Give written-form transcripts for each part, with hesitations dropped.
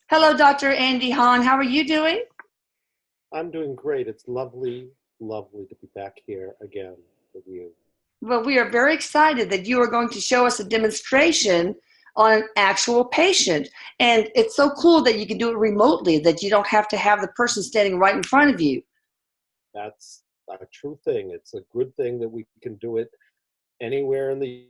Hello, Dr. Andy Hahn. How are you doing? I'm doing great. It's lovely, lovely to be back here again with you. Well, we are very excited that you are going to show us a demonstration on an actual patient. And it's so cool that you can do it remotely, that you don't have to have the person standing right in front of you. That's a true thing. It's a good thing that we can do it anywhere in the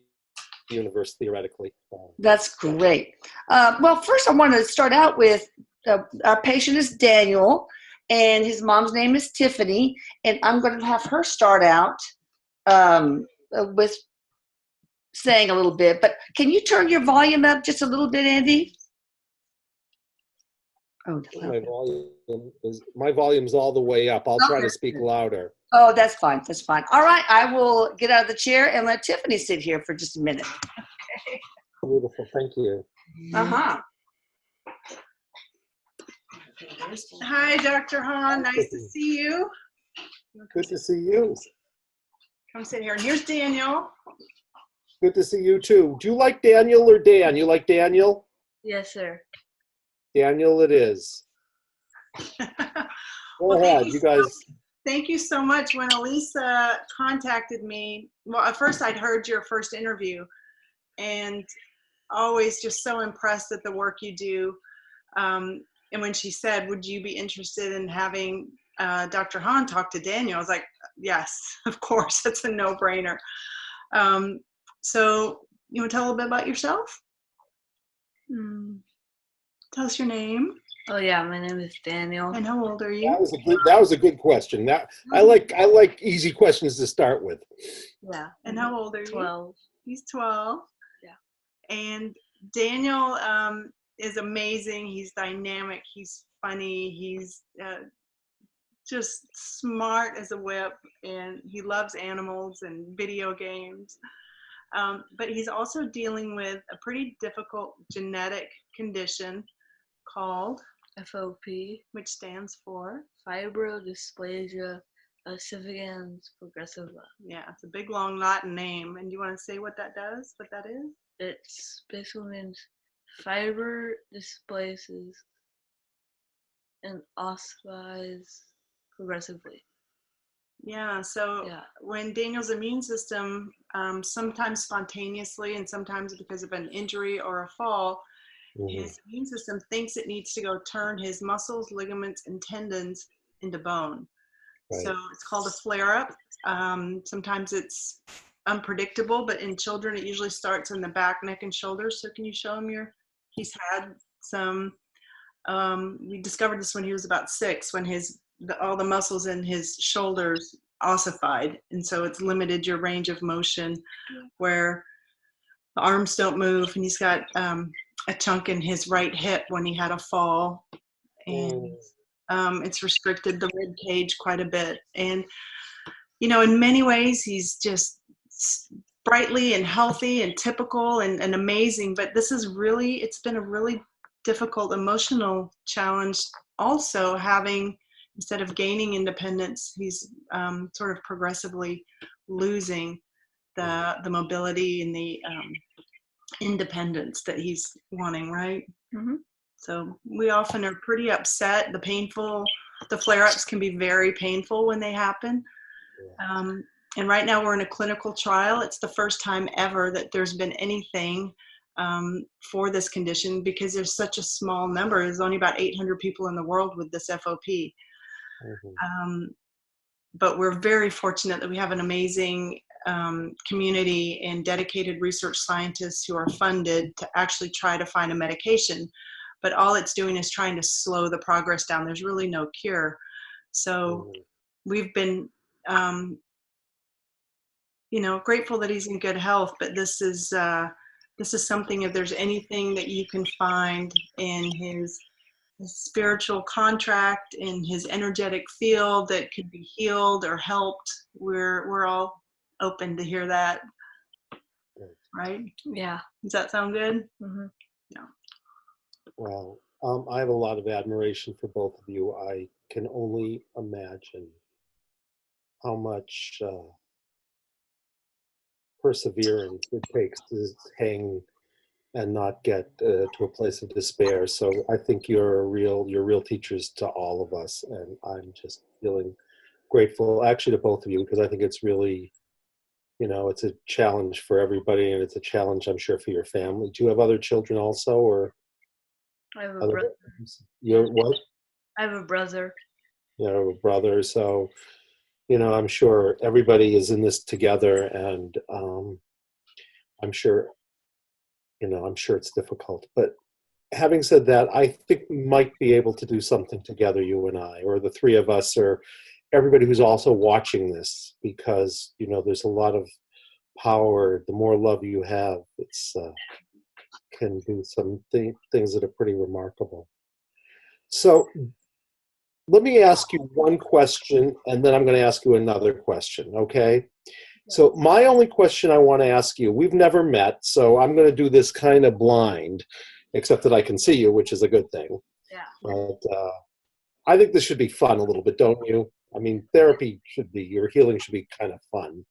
universe, theoretically. That's great. Well, first I want to start out with our patient is Daniel, and his mom's name is Tiffany, and I'm going to have her start out with saying a little bit. But can you turn your volume up just a little bit, Andy? Oh, My volume's all the way up. I'll try okay. to speak louder. Oh, that's fine. That's fine. All right. I will get out of the chair and let Tiffany sit here for just a minute. Okay. Beautiful. Thank you. Uh-huh. Hi, Dr. Hahn. Nice to see you. Good to see you. Come sit here. And here's Daniel. Good to see you too. Do you like Daniel or Dan? You like Daniel? Yes, sir. Daniel it is. Go ahead, you guys. Thank you so much. When Elisa contacted me, well, at first I'd heard your first interview and always just so impressed at the work you do. And when she said, would you be interested in having Dr. Hahn talk to Daniel? I was like, yes, of course, that's a no-brainer. So you want to tell a little bit about yourself? Tell us your name. Oh yeah, my name is Daniel. And how old are you? That was a good question. I like easy questions to start with. Yeah. And how old are you? 12. He's 12. Yeah. And Daniel is amazing. He's dynamic. He's funny. He's just smart as a whip, and he loves animals and video games. But he's also dealing with a pretty difficult genetic condition called FOP, which stands for fibrodysplasia ossificans progressiva. Yeah, it's a big long Latin name. And do you want to say what that does? What that is? It's basically means fiber displaces and ossifies progressively. Yeah, so when Daniel's immune system, sometimes spontaneously and sometimes because of an injury or a fall, his immune system thinks it needs to go turn his muscles, ligaments, and tendons into bone. Right. So it's called a flare-up. Sometimes it's unpredictable, but in children it usually starts in the back, neck, and shoulders. So can you show him he's had some, we discovered this when he was about 6, when all the muscles in his shoulders ossified, and so it's limited your range of motion where the arms don't move, and he's got a chunk in his right hip when he had a fall, and it's restricted the rib cage quite a bit. And in many ways he's just brightly and healthy and typical and amazing, but it's been a really difficult emotional challenge also, having, instead of gaining independence, he's sort of progressively losing the mobility and the independence that he's wanting, right? Mm-hmm. So we often are pretty upset. The flare-ups can be very painful when they happen. And right now we're in a clinical trial. It's the first time ever that there's been anything for this condition, because there's such a small number. There's only about 800 people in the world with this FOP. But we're very fortunate that we have an amazing community and dedicated research scientists who are funded to actually try to find a medication. But all it's doing is trying to slow the progress down. There's really no cure. So we've been grateful that he's in good health, but this is something, if there's anything that you can find in his spiritual contract, in his energetic field that could be healed or helped, we're all open to hear that. Right? Yeah. Does that sound good? Mm-hmm. Yeah. Well, I have a lot of admiration for both of you. I can only imagine how much perseverance it takes to hang and not get to a place of despair. So I think you're real teachers to all of us, and I'm just feeling grateful actually to both of you, because I think it's really, it's a challenge for everybody, and it's a challenge, I'm sure, for your family. Do you have other children also, or I have a other? brother. You're what? I have a brother. You have a brother, so I'm sure everybody is in this together, and I'm sure, I'm sure it's difficult. But having said that, I think we might be able to do something together, you and I, or the three of us, or everybody who's also watching this, because there's a lot of power. The more love you have, it's can do some things that are pretty remarkable. So let me ask you one question, and then I'm going to ask you another question, okay? So my only question I want to ask you, we've never met, so I'm going to do this kind of blind, except that I can see you, which is a good thing. Yeah. But I think this should be fun a little bit, don't you? I mean, therapy should be, your healing should be kind of fun,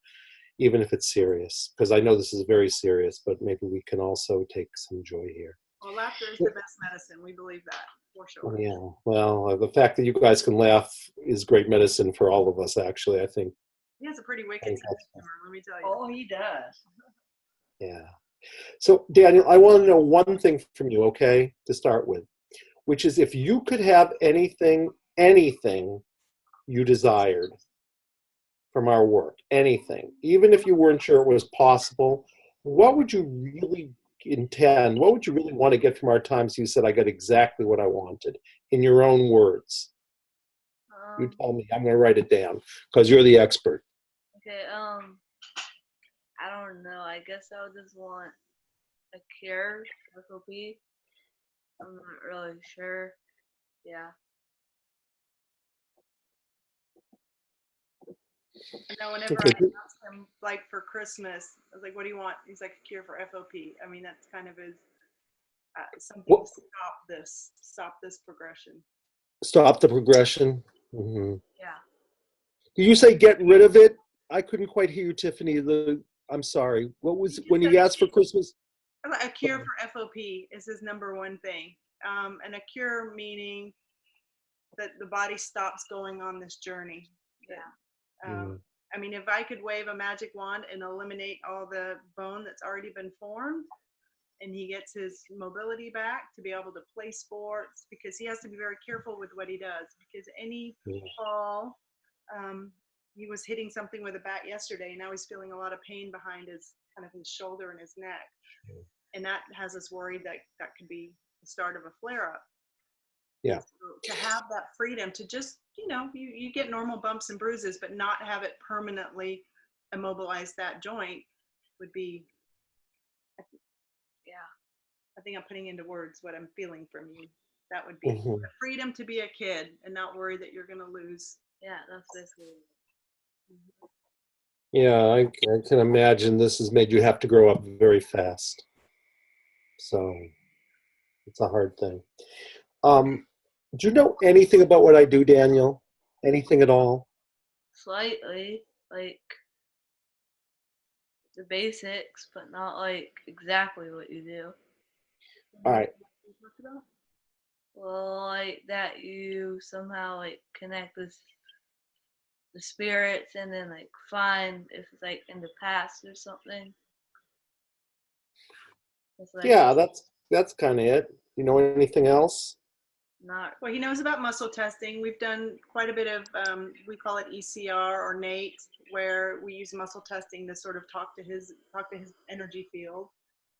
even if it's serious, because I know this is very serious, but maybe we can also take some joy here. Well, laughter is the best medicine. We believe that, for sure. Yeah, well, the fact that you guys can laugh is great medicine for all of us, actually, I think. He has a pretty wicked sense of humor, let me tell you. Oh, he does. Yeah. So, Daniel, I want to know one thing from you, okay, to start with, which is if you could have anything you desired from our work, anything, even if you weren't sure it was possible, what would you really intend? What would you really want to get from our time so you said, I got exactly what I wanted, in your own words? You tell me. I'm going to write it down because you're the expert. Okay, I don't know. I guess I would just want a cure, FOP. I'm not really sure. Yeah. I know whenever Okay. I asked him, like, for Christmas, I was like, what do you want? He's like, a cure for FOP. I mean, that's kind of his, something to stop this progression. Stop the progression. Mm-hmm. Yeah. Did you say get rid of it? I couldn't quite hear you, Tiffany. I'm sorry. What was when you asked for Christmas? A cure for FOP is his number one thing. And a cure meaning that the body stops going on this journey. Yeah. I mean, if I could wave a magic wand and eliminate all the bone that's already been formed, and he gets his mobility back to be able to play sports, because he has to be very careful with what he does, because any fall, he was hitting something with a bat yesterday. Now he's feeling a lot of pain behind his shoulder and his neck. And that has us worried that that could be the start of a flare-up. Yeah. So to have that freedom to just, you get normal bumps and bruises, but not have it permanently immobilize that joint would be, I think I'm putting into words what I'm feeling from you. That would be the freedom to be a kid and not worry that you're going to lose. Yeah, that's basically it. Yeah, I can imagine this has made you have to grow up very fast. So it's a hard thing. Do you know anything about what I do, Daniel? Anything at all? Slightly, like the basics, but not like exactly what you do. All right. Well, like that you somehow like connect with the spirits and then like find if it's like in the past or something. Like, yeah, that's kind of it. You know anything else? Not. Well, he knows about muscle testing. We've done quite a bit of, we call it ECR or NATE, where we use muscle testing to sort of talk to his energy field.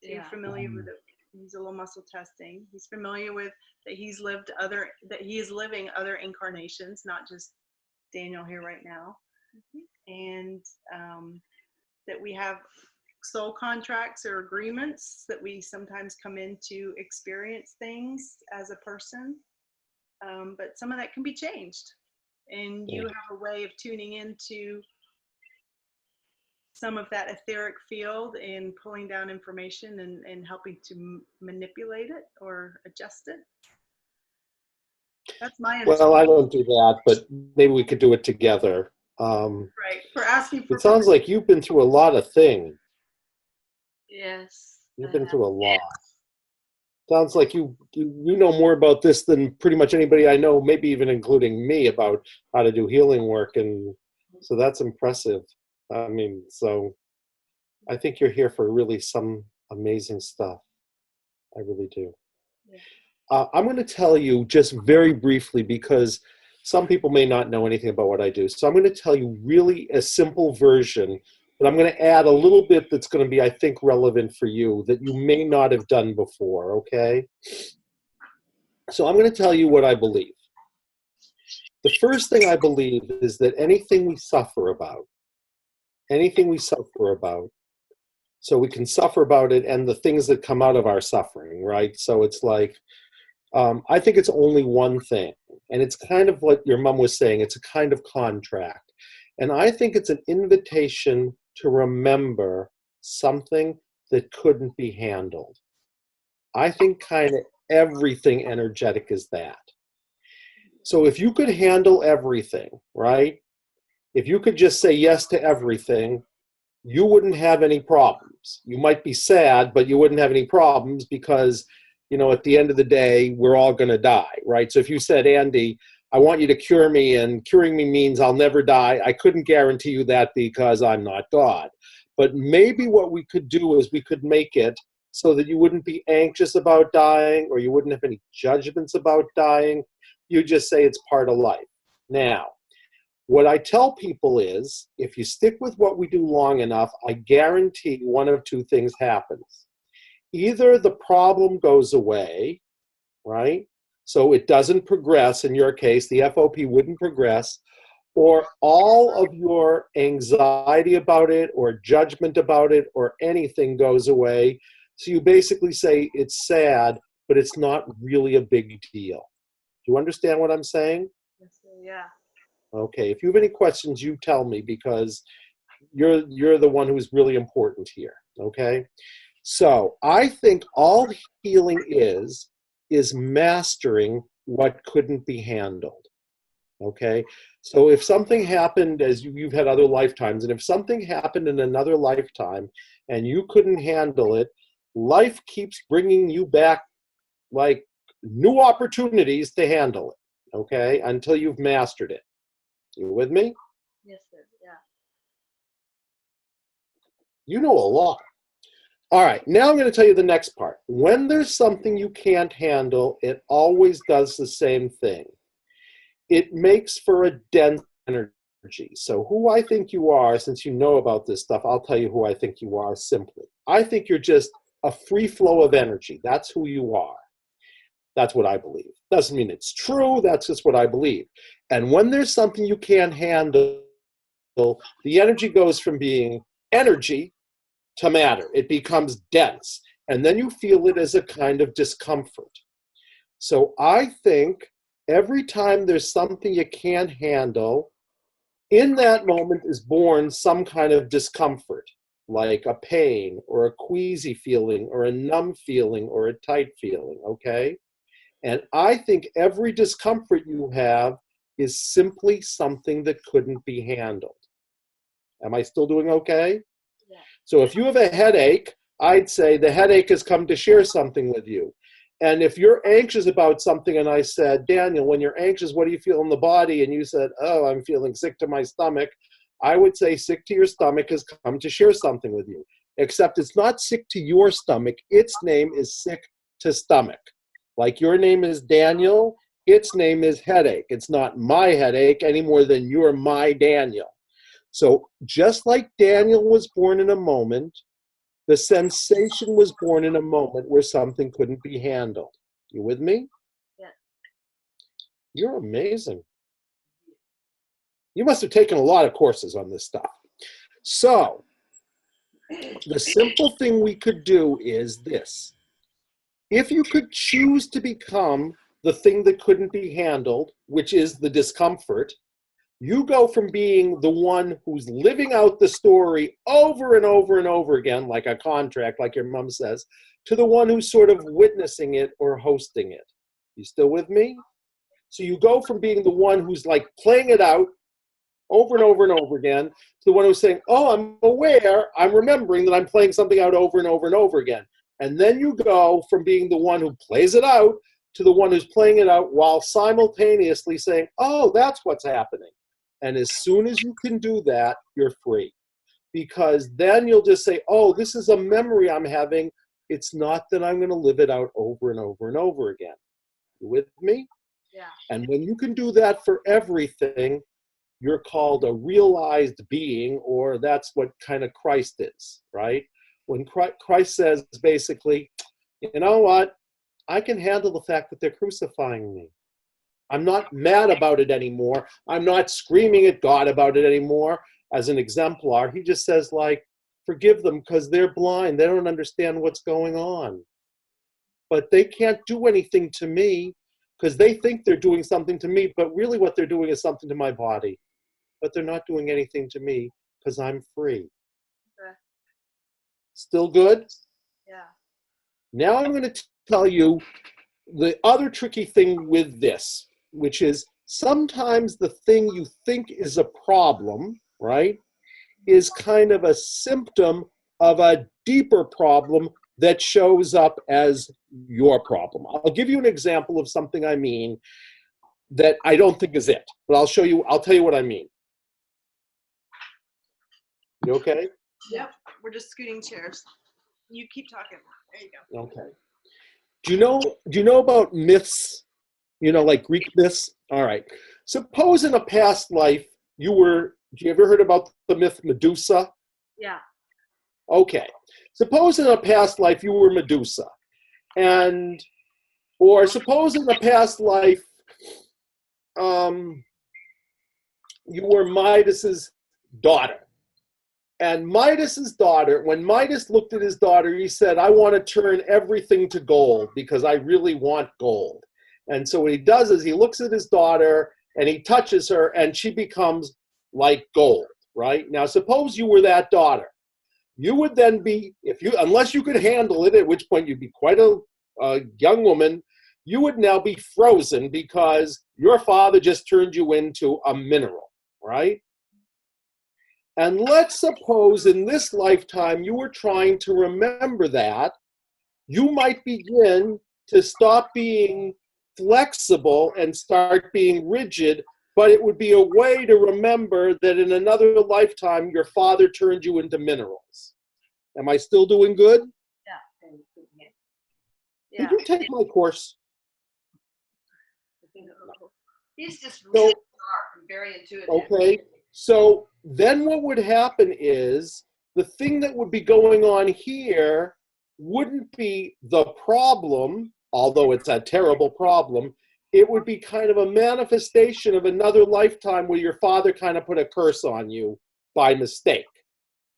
So you're familiar with it. He's a little muscle testing. He's familiar with that he is living other incarnations, not just Daniel here right now. And that we have soul contracts or agreements that we sometimes come in to experience things as a person. But some of that can be changed. And you have a way of tuning into some of that etheric field and pulling down information and helping to manipulate it or adjust it. That's my understanding. Well, I don't do that, but maybe we could do it together. Right. For asking for. It sounds like you've been through a lot of things. Yes. You've been through a lot. Sounds like you know more about this than pretty much anybody I know, maybe even including me, about how to do healing work, and so that's impressive. I mean, so I think you're here for really some amazing stuff. I really do. Yeah. I'm going to tell you just very briefly, because some people may not know anything about what I do. So I'm going to tell you really a simple version, but I'm going to add a little bit that's going to be, I think, relevant for you that you may not have done before, okay? So I'm going to tell you what I believe. The first thing I believe is that anything we suffer about, so we can suffer about it and the things that come out of our suffering, right? So it's like, I think it's only one thing. And it's kind of what your mom was saying. It's a kind of contract. And I think it's an invitation to remember something that couldn't be handled. I think kind of everything energetic is that. So if you could handle everything, right? If you could just say yes to everything, you wouldn't have any problems. You might be sad, but you wouldn't have any problems because, you know, at the end of the day, we're all going to die, right? So if you said, Andy, I want you to cure me, and curing me means I'll never die, I couldn't guarantee you that because I'm not God. But maybe what we could do is we could make it so that you wouldn't be anxious about dying, or you wouldn't have any judgments about dying. You just say it's part of life. Now, what I tell people is, if you stick with what we do long enough, I guarantee one of two things happens. Either the problem goes away, right? So it doesn't progress. In your case, the FOP wouldn't progress, or all of your anxiety about it or judgment about it or anything goes away. So you basically say it's sad, but it's not really a big deal. Do you understand what I'm saying? Yeah. Okay, if you have any questions, you tell me, because you're the one who's really important here, okay? So I think all healing is mastering what couldn't be handled, okay? So if something happened, as you've had other lifetimes, and if something happened in another lifetime and you couldn't handle it, life keeps bringing you back like new opportunities to handle it, okay, until you've mastered it. You with me? Yes, sir. Yeah. You know a lot. All right, now I'm going to tell you the next part. When there's something you can't handle, it always does the same thing. It makes for a dense energy. So who I think you are, since you know about this stuff, I'll tell you who I think you are simply. I think you're just a free flow of energy. That's who you are. That's what I believe. Doesn't mean it's true. That's just what I believe. And when there's something you can't handle, the energy goes from being energy to matter. It becomes dense. And then you feel it as a kind of discomfort. So I think every time there's something you can't handle, in that moment is born some kind of discomfort, like a pain or a queasy feeling or a numb feeling or a tight feeling, okay? And I think every discomfort you have is simply something that couldn't be handled. Am I still doing okay? Yeah. So if you have a headache, I'd say the headache has come to share something with you. And if you're anxious about something, and I said, Daniel, when you're anxious, what do you feel in the body? And you said, oh, I'm feeling sick to my stomach. I would say sick to your stomach has come to share something with you. Except it's not sick to your stomach. Its name is sick to stomach. Like your name is Daniel, its name is headache. It's not my headache any more than you're my Daniel. So just like Daniel was born in a moment, the sensation was born in a moment where something couldn't be handled. You with me? Yeah. You're amazing. You must have taken a lot of courses on this stuff. So the simple thing we could do is this. If you could choose to become the thing that couldn't be handled, which is the discomfort, you go from being the one who's living out the story over and over and over again, like a contract, like your mom says, to the one who's sort of witnessing it or hosting it. You still with me? So you go from being the one who's like playing it out over and over and over again to the one who's saying, oh, I'm aware, I'm remembering that I'm playing something out over and over and over again. And then you go from being the one who plays it out to the one who's playing it out while simultaneously saying, oh, that's what's happening. And as soon as you can do that, you're free. Because then you'll just say, oh, this is a memory I'm having. It's not that I'm going to live it out over and over and over again. You with me? Yeah. And when you can do that for everything, you're called a realized being, or that's what kind of Christ is, right? When Christ says basically, you know what? I can handle the fact that they're crucifying me. I'm not mad about it anymore. I'm not screaming at God about it anymore as an exemplar. He just says, like, forgive them because they're blind. They don't understand what's going on. But they can't do anything to me because they think they're doing something to me, but really what they're doing is something to my body. But they're not doing anything to me because I'm free. Okay. Still good? Yeah. Now I'm going to tell you the other tricky thing with this, which is sometimes the thing you think is a problem, right, is kind of a symptom of a deeper problem that shows up as your problem. I'll give you an example of something I mean that I don't think is it, but I'll tell you what I mean. You okay? Yep. We're just scooting chairs. You keep talking. There you go. Okay. Do you know about myths? You know, like Greek myths? All right. Suppose in a past life do you ever heard about the myth Medusa? Yeah. Okay. Suppose in a past life you were Medusa. Or suppose in a past life you were Midas's daughter. And Midas's daughter, when Midas looked at his daughter, he said, I want to turn everything to gold because I really want gold. And so what he does is he looks at his daughter and he touches her and she becomes like gold, right? Now, suppose you were that daughter. You would then be, unless you could handle it, at which point you'd be quite a young woman, you would now be frozen because your father just turned you into a mineral, right? And let's suppose in this lifetime you were trying to remember that, you might begin to stop being flexible and start being rigid, but it would be a way to remember that in another lifetime your father turned you into minerals. Am I still doing good? Yeah. Did you take my course? He's just really smart and very intuitive. Okay. So then what would happen is the thing that would be going on here wouldn't be the problem, although it's a terrible problem. It would be kind of a manifestation of another lifetime where your father kind of put a curse on you by mistake,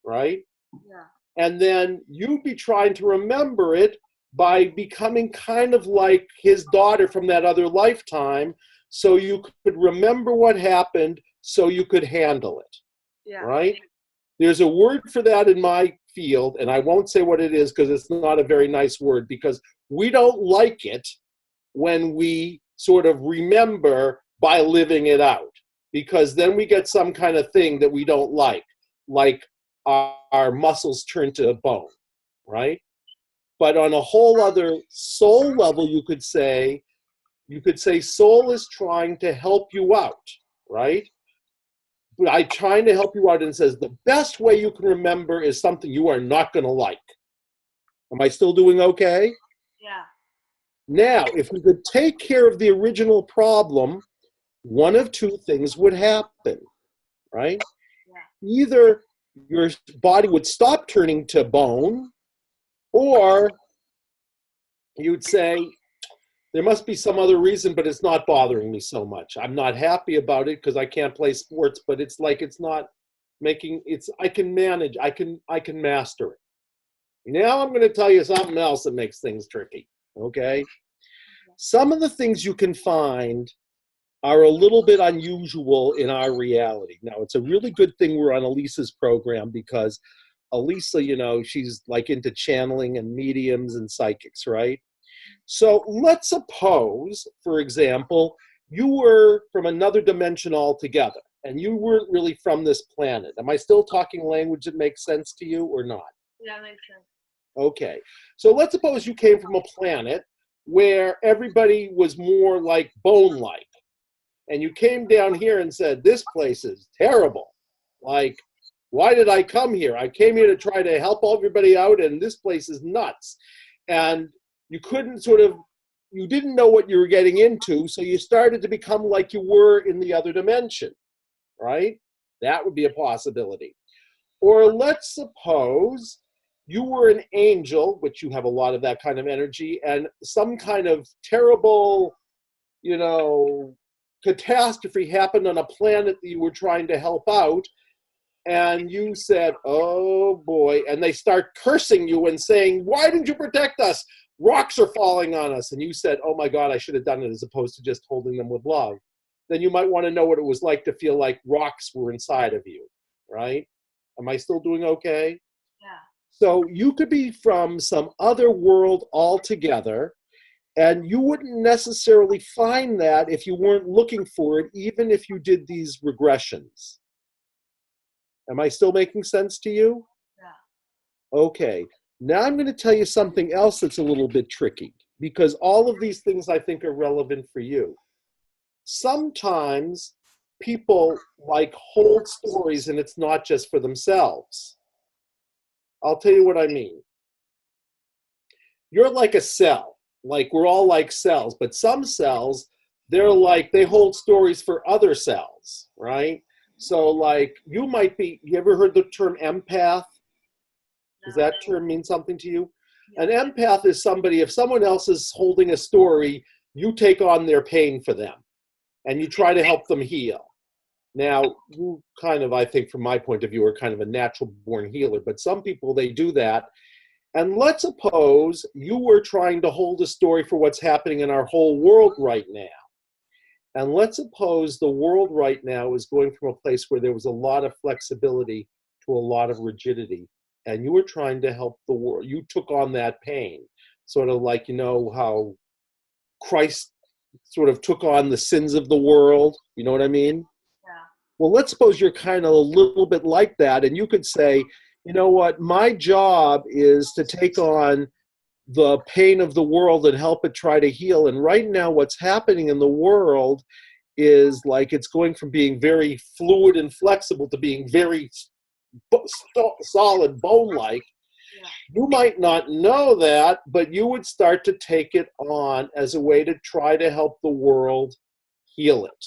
right? Yeah. And then you'd be trying to remember it by becoming kind of like his daughter from that other lifetime so you could remember what happened so you could handle it, Yeah. right? There's a word for that in my field, and I won't say what it is because it's not a very nice word, because we don't like it when we sort of remember by living it out, because then we get some kind of thing that we don't like our muscles turn to bone, right? But on a whole other soul level, you could say soul is trying to help you out, right? By trying to help you out, and says the best way you can remember is something you are not going to like. Am I still doing okay? Yeah. Now, if we could take care of the original problem, one of two things would happen, right? Yeah. Either your body would stop turning to bone, or you'd say, there must be some other reason, but it's not bothering me so much. I'm not happy about it because I can't play sports, but it's like it's not making it's I can manage, I can master it. Now I'm going to tell you something else that makes things tricky, okay? Some of the things you can find are a little bit unusual in our reality. Now, it's a really good thing we're on Elisa's program, because Elisa, she's like into channeling and mediums and psychics, right? So let's suppose, for example, you were from another dimension altogether, and you weren't really from this planet. Am I still talking language that makes sense to you or not? Yeah, makes sense. Okay. So let's suppose you came from a planet where everybody was more like bone-like. And you came down here and said, this place is terrible. Like, why did I come here? I came here to try to help everybody out, and this place is nuts. And you couldn't you didn't know what you were getting into, so you started to become like you were in the other dimension, right? That would be a possibility. Or let's suppose you were an angel, which you have a lot of that kind of energy, and some kind of terrible, catastrophe happened on a planet that you were trying to help out, and you said, oh boy, and they start cursing you and saying, why didn't you protect us? Rocks are falling on us. And you said, oh my God, I should have done it, as opposed to just holding them with love. Then you might want to know what it was like to feel like rocks were inside of you, right? Am I still doing okay? Yeah. So you could be from some other world altogether, and you wouldn't necessarily find that if you weren't looking for it, even if you did these regressions. Am I still making sense to you? Yeah. Okay. Now I'm going to tell you something else that's a little bit tricky, because all of these things I think are relevant for you. Sometimes people hold stories, and it's not just for themselves. I'll tell you what I mean. You're like a cell. Like, we're all like cells, but some cells, they hold stories for other cells, right? So you might be, you ever heard the term empath? Does that term mean something to you? An empath is somebody, if someone else is holding a story, you take on their pain for them, and you try to help them heal. Now, you kind of, I think from my point of view, are kind of a natural born healer, but some people, they do that. And let's suppose you were trying to hold a story for what's happening in our whole world right now. And let's suppose the world right now is going from a place where there was a lot of flexibility to a lot of rigidity. And you were trying to help the world. You took on that pain. Sort of like, how Christ sort of took on the sins of the world. You know what I mean? Yeah. Well, let's suppose you're kind of a little bit like that. And you could say, you know what, my job is to take on the pain of the world and help it try to heal. And right now what's happening in the world is it's going from being very fluid and flexible to being very solid, bone-like. Yeah. You might not know that, but you would start to take it on as a way to try to help the world heal it.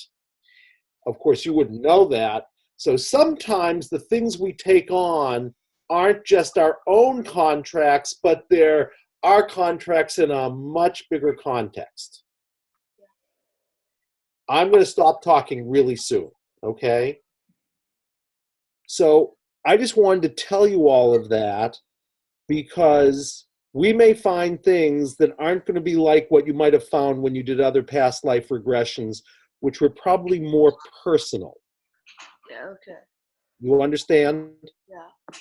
Of course, you wouldn't know that. So sometimes the things we take on aren't just our own contracts, but they're our contracts in a much bigger context. I'm going to stop talking really soon, okay? So I just wanted to tell you all of that, because we may find things that aren't going to be like what you might have found when you did other past life regressions, which were probably more personal. Yeah, okay. You understand? Yeah.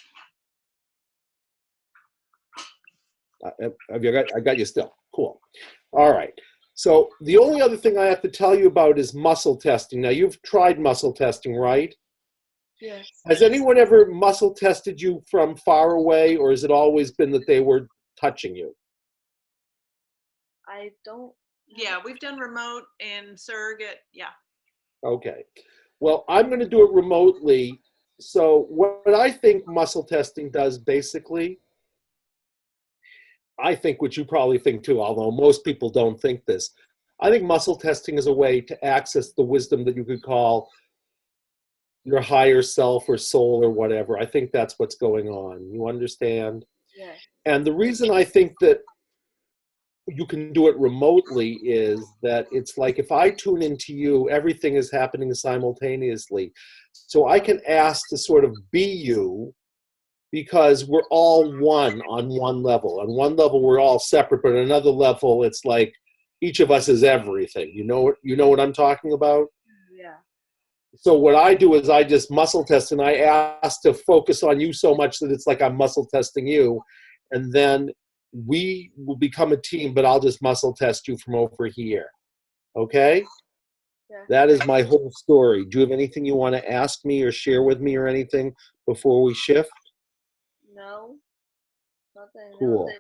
I got you still. Cool. All right. So the only other thing I have to tell you about is muscle testing. Now, you've tried muscle testing, right? Yes. Has anyone ever muscle tested you from far away, or has it always been that they were touching you? I don't. Yeah, we've done remote and surrogate. Yeah. Okay. Well, I'm going to do it remotely. So what I think muscle testing does basically, I think what you probably think too, although most people don't think this, I think muscle testing is a way to access the wisdom that you could call your higher self or soul or whatever. I think that's what's going on. You understand? Yeah. And the reason I think that you can do it remotely is that it's like if I tune into you, everything is happening simultaneously. So I can ask to sort of be you, because we're all one on one level. On one level, we're all separate, but on another level, it's like each of us is everything. You know what I'm talking about? Yeah. So what I do is I just muscle test, and I ask to focus on you so much that it's like I'm muscle testing you. And then we will become a team, but I'll just muscle test you from over here. Okay? Yeah. That is my whole story. Do you have anything you want to ask me or share with me or anything before we shift? No. Nothing. Cool.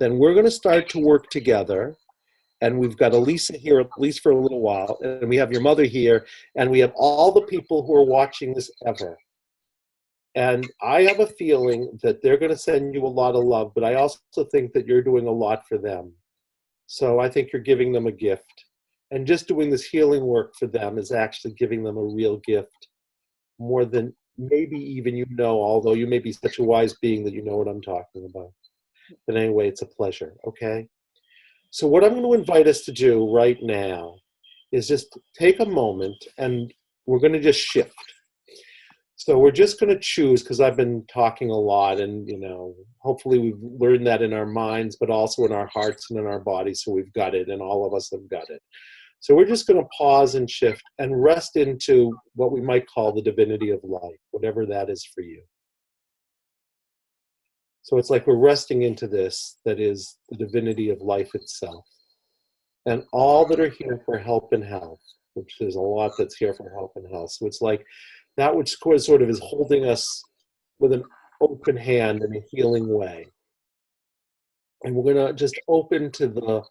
Then we're going to start to work together. And we've got Elisa here at least for a little while. And we have your mother here. And we have all the people who are watching this ever. And I have a feeling that they're going to send you a lot of love. But I also think that you're doing a lot for them. So I think you're giving them a gift. And just doing this healing work for them is actually giving them a real gift. More than maybe even you know, although you may be such a wise being that you know what I'm talking about. But anyway, it's a pleasure, okay? So what I'm going to invite us to do right now is just take a moment and we're going to just shift. So we're just going to choose, because I've been talking a lot and, you know, hopefully we've learned that in our minds, but also in our hearts and in our bodies. So we've got it, and all of us have got it. So we're just going to pause and shift and rest into what we might call the divinity of life, whatever that is for you. So it's like we're resting into this, that is the divinity of life itself. And all that are here for help and health, which there's a lot that's here for help and health. So it's like that which sort of is holding us with an open hand in a healing way. And we're going to just open to the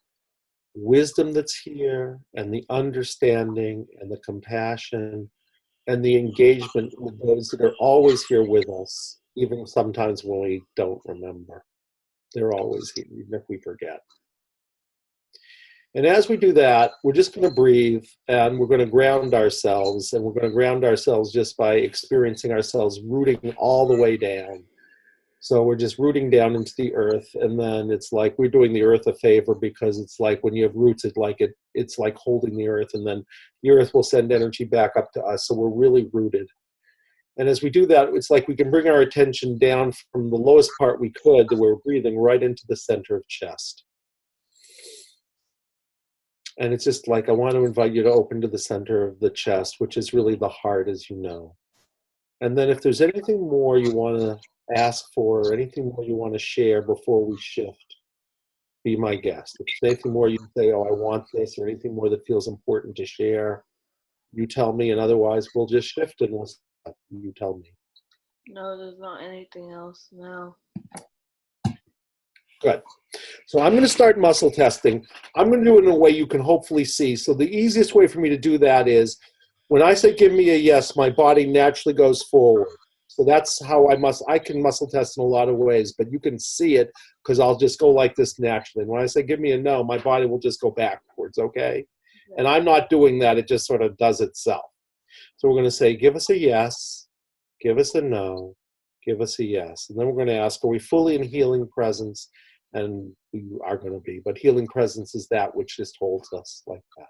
wisdom that's here, and the understanding and the compassion and the engagement with those that are always here with us, even sometimes when we don't remember. They're always here, even if we forget. And as we do that, we're just going to breathe, and we're going to ground ourselves, and we're going to ground ourselves just by experiencing ourselves rooting all the way down. So we're just rooting down into the earth, and then it's like we're doing the earth a favor, because it's like when you have roots, it's like holding the earth, and then the earth will send energy back up to us. So we're really rooted. And as we do that, it's like we can bring our attention down from the lowest part we could, that we're breathing right into the center of chest. And it's just like, I want to invite you to open to the center of the chest, which is really the heart, as you know. And then if there's anything more you want to ask for, or anything more you want to share before we shift, be my guest. If there's anything more you say, oh, I want this, or anything more that feels important to share, you tell me, and otherwise we'll just shift and we'll stop. You tell me. No, there's not anything else now. Good. So I'm going to start muscle testing. I'm going to do it in a way you can hopefully see. So the easiest way for me to do that is when I say give me a yes, my body naturally goes forward. So that's how I can muscle test in a lot of ways, but you can see it because I'll just go like this naturally. When I say give me a no, my body will just go backwards, okay? And I'm not doing that. It just sort of does itself. So we're going to say give us a yes, give us a no, give us a yes. And then we're going to ask, are we fully in healing presence? And we are going to be. But healing presence is that which just holds us like that.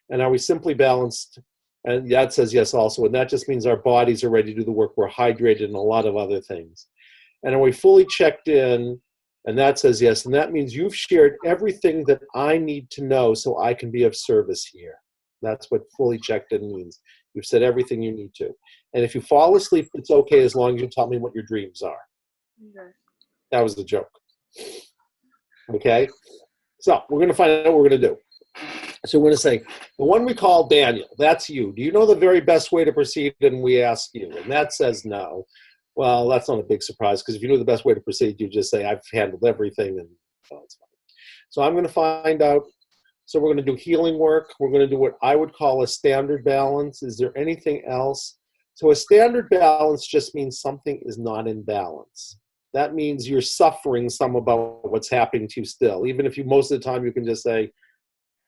And are we simply balanced? And that says yes also. And that just means our bodies are ready to do the work. We're hydrated and a lot of other things. And are we fully checked in? And that says yes. And that means you've shared everything that I need to know so I can be of service here. That's what fully checked in means. You've said everything you need to. And if you fall asleep, it's okay as long as you tell me what your dreams are. Okay. That was the joke. Okay? So we're going to find out what we're going to do. So we're going to say, the one we call Daniel, that's you. Do you know the very best way to proceed? And we ask you. And that says no. Well, that's not a big surprise, because if you knew the best way to proceed, you just say, I've handled everything, and oh, it's fine. So I'm going to find out. So we're going to do healing work. We're going to do what I would call a standard balance. Is there anything else? So a standard balance just means something is not in balance. That means you're suffering some about what's happening to you still. Even if you, most of the time, you can just say,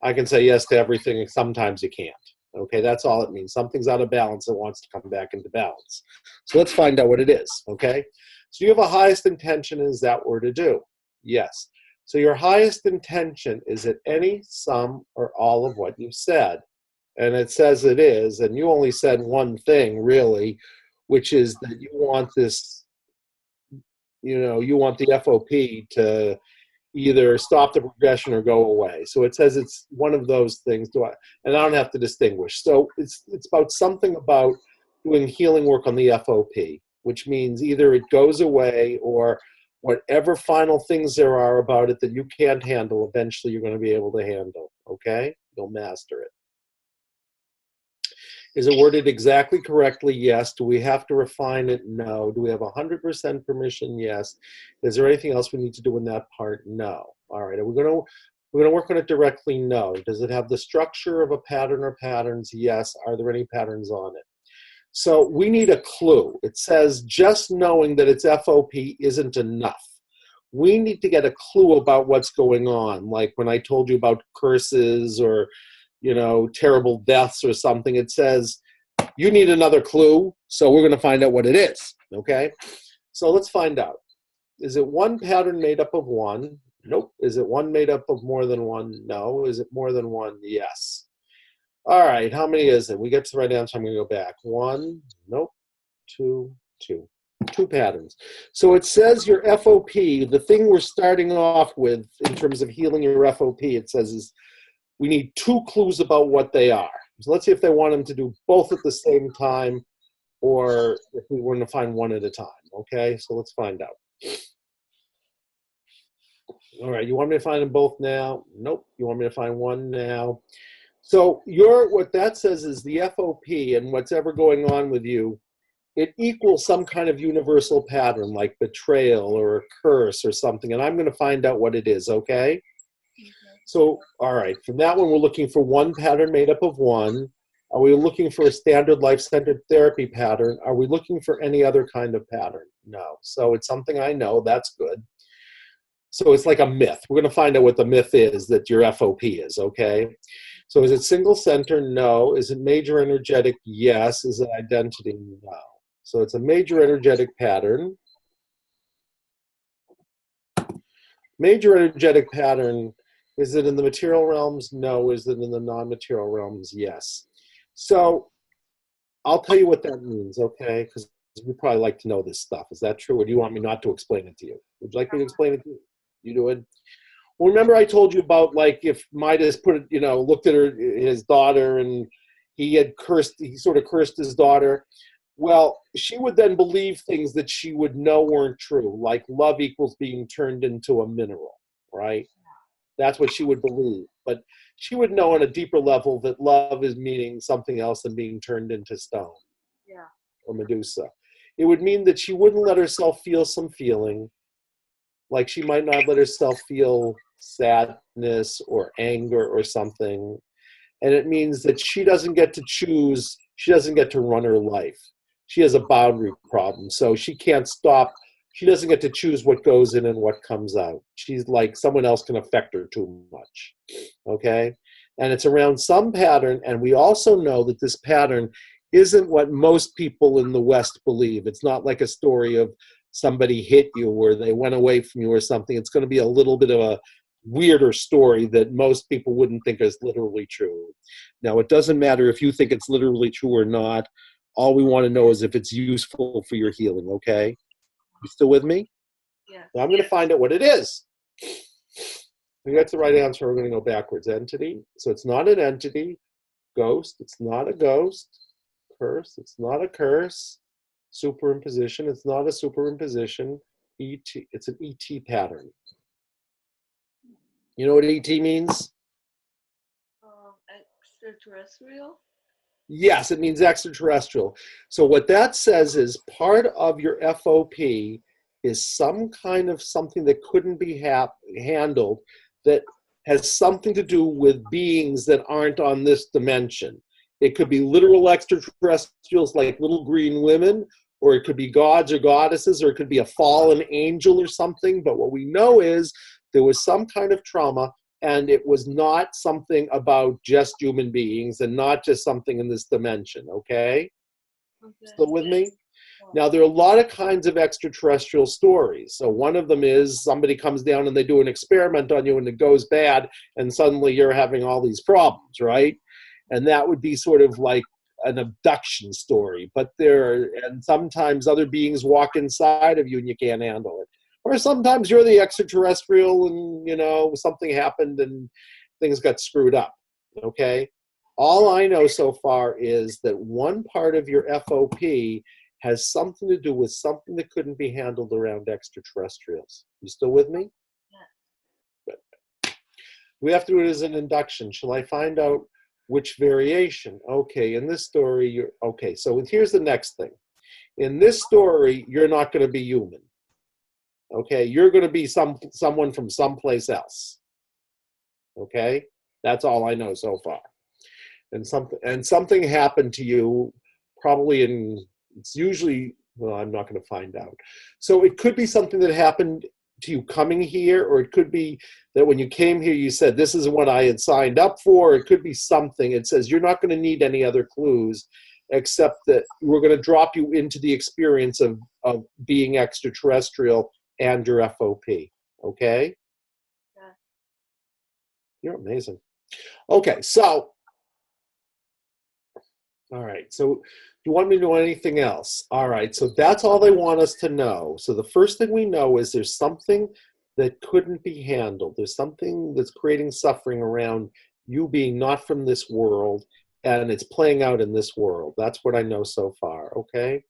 I can say yes to everything, and sometimes you can't. Okay, that's all it means. Something's out of balance that wants to come back into balance. So let's find out what it is, okay? So you have a highest intention, is that what we're to do? Yes. So your highest intention is it any, some, or all of what you've said. And it says it is, and you only said one thing, really, which is that you want this, you want the FOP to either stop the progression or go away. So it says it's one of those things. And I don't have to distinguish. So it's about something about doing healing work on the FOP, which means either it goes away, or whatever final things there are about it that you can't handle, eventually you're going to be able to handle. Okay? You'll master it. Is it worded exactly correctly? Yes. Do we have to refine it? No. Do we have 100% permission? Yes. Is there anything else we need to do in that part? No. All right. We're going to work on it directly? No. Does it have the structure of a pattern or patterns? Yes. Are there any patterns on it? So we need a clue. It says just knowing that it's FOP isn't enough. We need to get a clue about what's going on. Like when I told you about curses or, you know, terrible deaths or something, it says you need another clue. So we're going to find out what it is. Okay. So let's find out. Is it one pattern made up of one? Nope. Is it one made up of more than one? No. Is it more than one? Yes. All right. How many is it? We get to the right answer. I'm going to go back. One. Nope. Two. Two. Two patterns. So it says your FOP, the thing we're starting off with in terms of healing your FOP, it says is we need two clues about what they are. So let's see if they want them to do both at the same time or if we want to find one at a time. Okay, so let's find out. All right, you want me to find them both now? Nope. You want me to find one now? So what that says is the FOP and what's ever going on with you, it equals some kind of universal pattern like betrayal or a curse or something, and I'm going to find out what it is, okay? So, all right, from that one, we're looking for one pattern made up of one. Are we looking for a standard life-centered therapy pattern? Are we looking for any other kind of pattern? No. So it's something I know. That's good. So it's like a myth. We're going to find out what the myth is that your FOP is, okay? So is it single center? No. Is it major energetic? Yes. Is it identity? No. So it's a major energetic pattern. Major energetic pattern, is it in the material realms? No. Is it in the non-material realms? Yes. So I'll tell you what that means, okay? Because we probably like to know this stuff. Is that true? Or do you want me not to explain it to you? Would you like me to explain it to you? You do it? Well, remember I told you about, like, if Midas looked at his daughter and he sort of cursed his daughter. Well, she would then believe things that she would know weren't true, like love equals being turned into a mineral, right? That's what she would believe. But she would know on a deeper level that love is meaning something else than being turned into stone. Yeah. Or Medusa. It would mean that she wouldn't let herself feel some feeling, like she might not let herself feel sadness or anger or something. And it means that she doesn't get to choose, she doesn't get to run her life. She has a boundary problem, so she can't stop. She doesn't get to choose what goes in and what comes out. She's like someone else can affect her too much, okay? And it's around some pattern, and we also know that this pattern isn't what most people in the West believe. It's not like a story of somebody hit you or they went away from you or something. It's going to be a little bit of a weirder story that most people wouldn't think is literally true. Now, it doesn't matter if you think it's literally true or not. All we want to know is if it's useful for your healing, okay? You still with me? Yeah. Now I'm going to find out what it is. If that's the right answer, we're going to go backwards. Entity. So it's not an entity. Ghost. It's not a ghost. Curse. It's not a curse. Superimposition. It's not a superimposition. ET. It's an ET pattern. You know what ET means? Extraterrestrial? Yes, it means extraterrestrial. So what that says is part of your FOP is some kind of something that couldn't be handled that has something to do with beings that aren't on this dimension. It could be literal extraterrestrials like little green women, or it could be gods or goddesses, or it could be a fallen angel or something. But what we know is there was some kind of trauma, and it was not something about just human beings and not just something in this dimension, okay? Still with me? Now, there are a lot of kinds of extraterrestrial stories. So one of them is somebody comes down and they do an experiment on you and it goes bad, and suddenly you're having all these problems, right? And that would be sort of like an abduction story. But and sometimes other beings walk inside of you and you can't handle it. Or sometimes you're the extraterrestrial and, something happened and things got screwed up, okay? All I know so far is that one part of your FOP has something to do with something that couldn't be handled around extraterrestrials. You still with me? Yeah. Good. We have to do it as an induction. Shall I find out Which variation? Okay, in this story, you're okay. So here's the next thing. In this story, you're not going to be human. Okay, you're going to be someone from someplace else. Okay, that's all I know so far. And something happened to you, probably it's usually, well, I'm not going to find out. So it could be something that happened to you coming here, or it could be that when you came here, you said, this is what I had signed up for. It could be something. It says you're not going to need any other clues, except that we're going to drop you into the experience of being extraterrestrial and your FOP. Okay? Yeah. You're amazing. Okay, so, all right, so you want me to know anything else? All right, so that's all they want us to know. So the first thing we know is there's something that couldn't be handled. There's something that's creating suffering around you being not from this world, and it's playing out in this world. That's what I know so far, okay?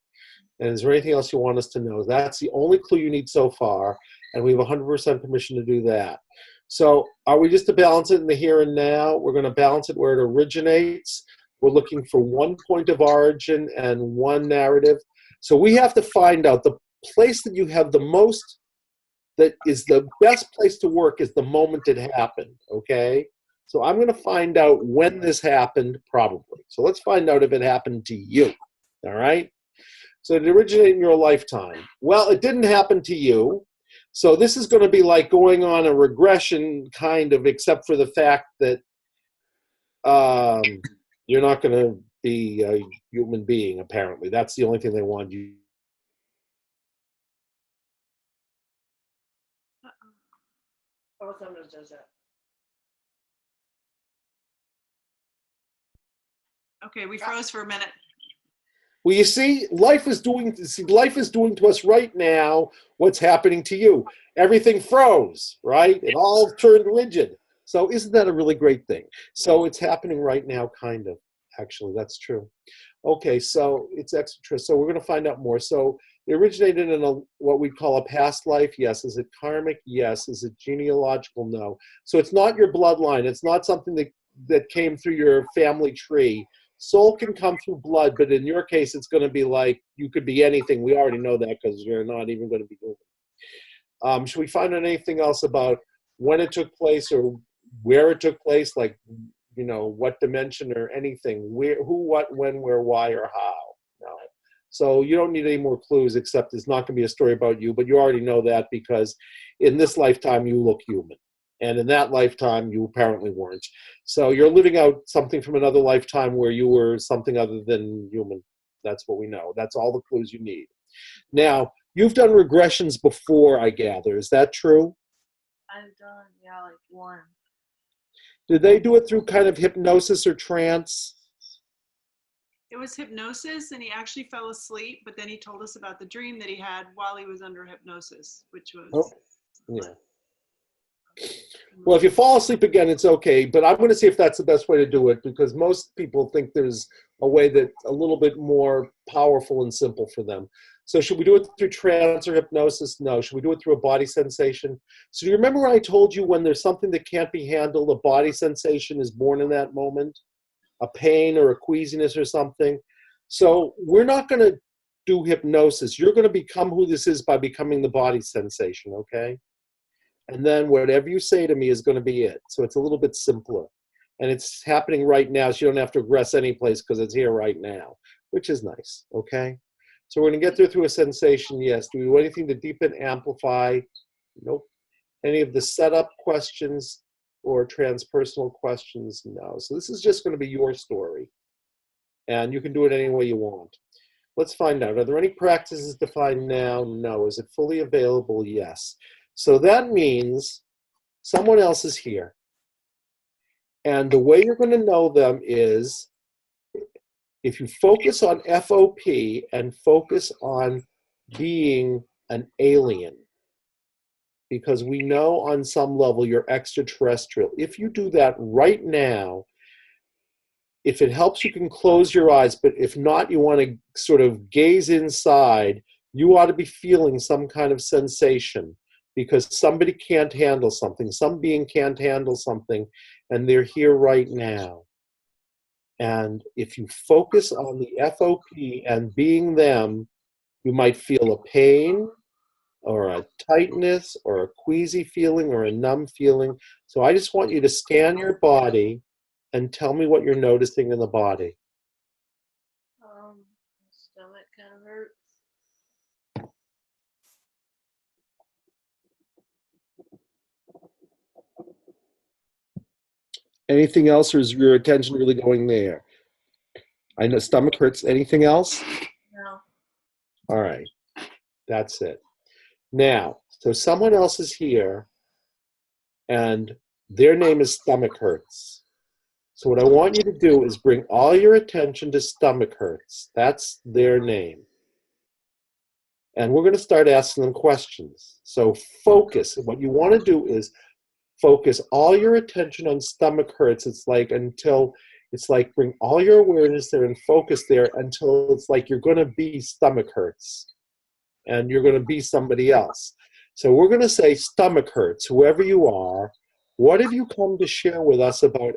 And is there anything else you want us to know? That's the only clue you need so far, and we have 100% permission to do that. So are we just to balance it in the here and now? We're going to balance it where it originates. We're looking for one point of origin and one narrative. So we have to find out the place that you have the most, that is the best place to work, is the moment it happened, okay? So I'm going to find out when this happened, probably. So let's find out if it happened to you, all right? So it originated in your lifetime. Well, it didn't happen to you. So this is going to be like going on a regression, kind of, except for the fact that you're not going to be a human being, apparently. That's the only thing they want you. Oh, sometimes does that. Okay, we froze for a minute. Well, you see, life is doing to us right now what's happening to you. Everything froze, right? It all turned rigid. So isn't that a really great thing? So it's happening right now, kind of. Actually, that's true. Okay, so it's extra. So we're going to find out more. So it originated in what we call a past life. Yes. Is it karmic? Yes. Is it genealogical? No. So it's not your bloodline. It's not something that came through your family tree. Soul can come through blood, but in your case, it's going to be like you could be anything. We already know that because you're not even going to be human. Should we find out anything else about when it took place or where it took place, like, you know, what dimension or anything? Where, who, what, when, where, why, or how? No. So you don't need any more clues, except it's not going to be a story about you, but you already know that because in this lifetime you look human. And in that lifetime, you apparently weren't. So you're living out something from another lifetime where you were something other than human. That's what we know. That's all the clues you need. Now, you've done regressions before, I gather. Is that true? I've done, yeah, like one. Did they do it through kind of hypnosis or trance? It was hypnosis, and he actually fell asleep, but then he told us about the dream that he had while he was under hypnosis, which was... Oh, yeah. Well, if you fall asleep again, it's okay, but I'm going to see if that's the best way to do it, because most people think there's a way that's a little bit more powerful and simple for them. So should we do it through trance or hypnosis? No. Should we do it through a body sensation? So do you remember when I told you when there's something that can't be handled, a body sensation is born in that moment? A pain or a queasiness or something? So we're not going to do hypnosis. You're going to become who this is by becoming the body sensation, okay? And then whatever you say to me is going to be it. So it's a little bit simpler. And it's happening right now, so you don't have to regress any place because it's here right now, which is nice, okay? So we're going to get there through a sensation, yes. Do we do anything to deepen, amplify? Nope. Any of the setup questions or transpersonal questions? No. So this is just going to be your story. And you can do it any way you want. Let's find out. Are there any practices defined now? No. Is it fully available? Yes. So that means someone else is here. And the way you're going to know them is if you focus on FOP and focus on being an alien, because we know on some level you're extraterrestrial. If you do that right now, if it helps, you can close your eyes, but if not, you want to sort of gaze inside, you ought to be feeling some kind of sensation because somebody can't handle something, some being can't handle something, and they're here right now. And if you focus on the FOP and being them, you might feel a pain or a tightness or a queasy feeling or a numb feeling. So I just want you to scan your body and tell me what you're noticing in the body. My stomach kind of hurts. Anything else, or is your attention really going there? I know stomach hurts. Anything else? No. All right. That's it. Now, so someone else is here, and their name is stomach hurts. So what I want you to do is bring all your attention to stomach hurts. That's their name. And we're going to start asking them questions. So focus. What you want to do is focus all your attention on stomach hurts. It's like bring all your awareness there and focus there until it's like you're going to be stomach hurts and you're going to be somebody else. So we're going to say stomach hurts, whoever you are. What have you come to share with us about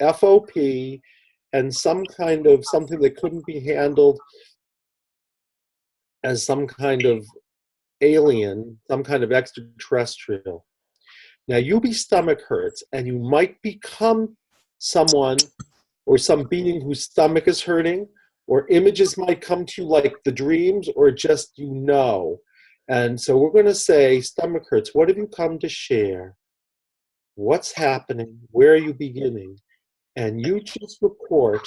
FOP and some kind of something that couldn't be handled as some kind of alien, some kind of extraterrestrial? Now, you be stomach hurts, and you might become someone or some being whose stomach is hurting, or images might come to you like the dreams, or just you know. And so we're going to say, stomach hurts, what have you come to share? What's happening? Where are you beginning? And you just report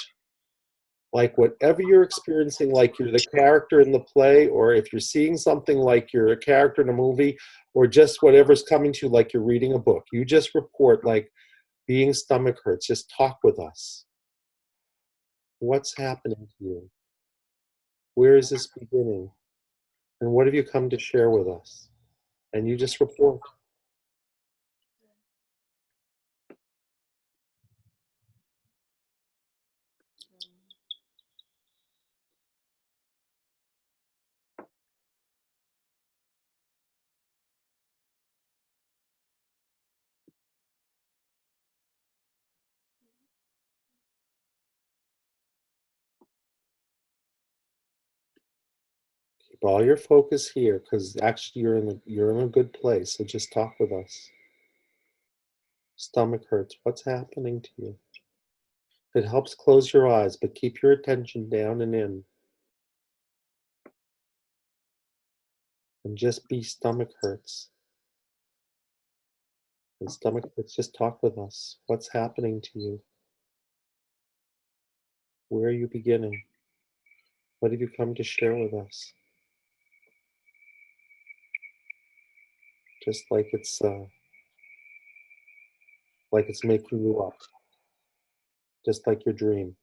like whatever you're experiencing, like you're the character in the play, or if you're seeing something like you're a character in a movie, or just whatever's coming to you like you're reading a book. You just report like being stomach hurts. Just talk with us. What's happening to you? Where is this beginning? And what have you come to share with us? And you just report. Keep all your focus here, because actually you're in a good place. So just talk with us. Stomach hurts. What's happening to you? If it helps, close your eyes, but keep your attention down and in. And just be stomach hurts. And stomach hurts, just talk with us. What's happening to you? Where are you beginning? What have you come to share with us? Just like it's making you up. Just like your dream.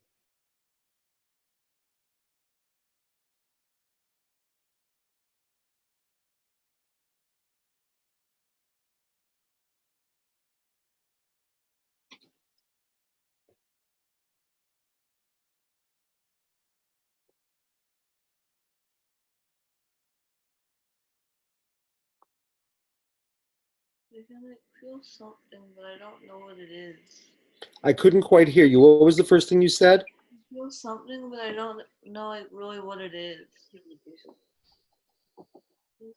I can like feel something, but I don't know what it is. I couldn't quite hear you. What was the first thing you said? I feel something, but I don't know like really what it is. I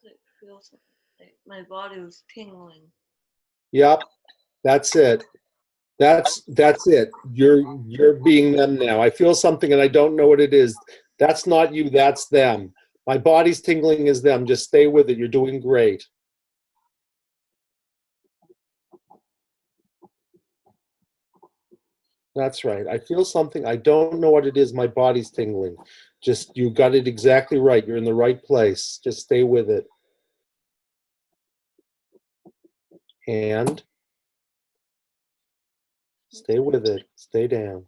like feel something. Like my body was tingling. Yep, that's it. That's it. You're being them now. I feel something and I don't know what it is. That's not you, that's them. My body's tingling is them. Just stay with it. You're doing great. That's right. I feel something. I don't know what it is. My body's tingling. Just, you got it exactly right. You're in the right place. Just stay with it. And stay with it. Stay down.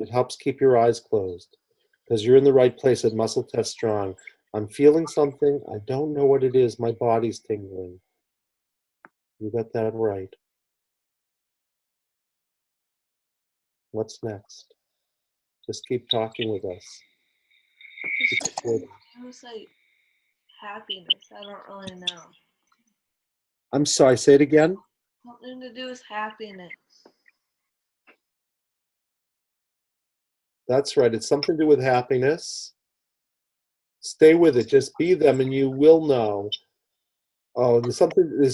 It helps keep your eyes closed because you're in the right place at Muscle Test Strong. I'm feeling something. I don't know what it is. My body's tingling. You got that right. What's next? Just keep talking with us. It was like happiness. I don't really know. I'm sorry, say it again. Something to do with happiness. That's right. It's something to do with happiness. Stay with it. Just be them and you will know. Oh, there's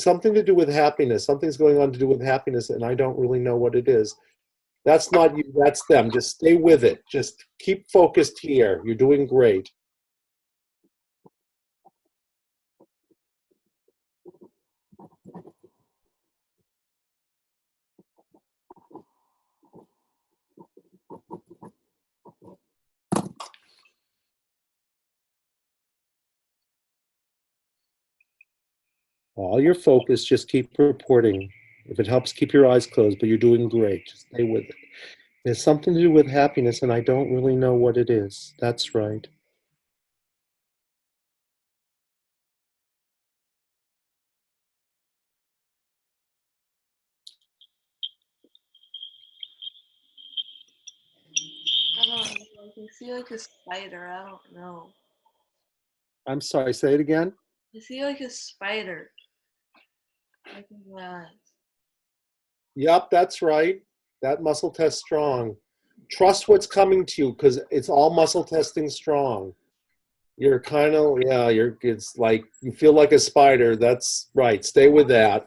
something to do with happiness. Something's going on to do with happiness, and I don't really know what it is. That's not you, that's them. Just stay with it. Just keep focused here. You're doing great. All your focus, just keep reporting. If it helps, keep your eyes closed, but you're doing great. Just stay with it. There's something to do with happiness, and I don't really know what it is. That's right. I don't know. I can see like a spider. I don't know. I'm sorry, say it again. I see like a spider. Like in my eyes. Yep, that's right. That muscle test strong. Trust what's coming to you because it's all muscle testing strong. You're kind of, yeah, it's like you feel like a spider. That's right. Stay with that.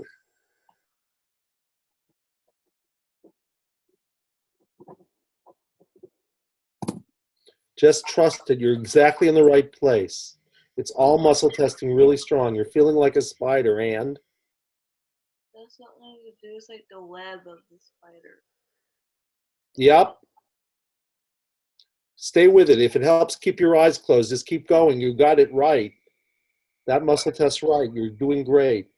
Just trust that you're exactly in the right place. It's all muscle testing really strong. You're feeling like a spider, and That's something to do with like the web of the spider. yep, stay with it. If it helps, keep your eyes closed. Just keep going. You got it right. That muscle test's right. You're doing great.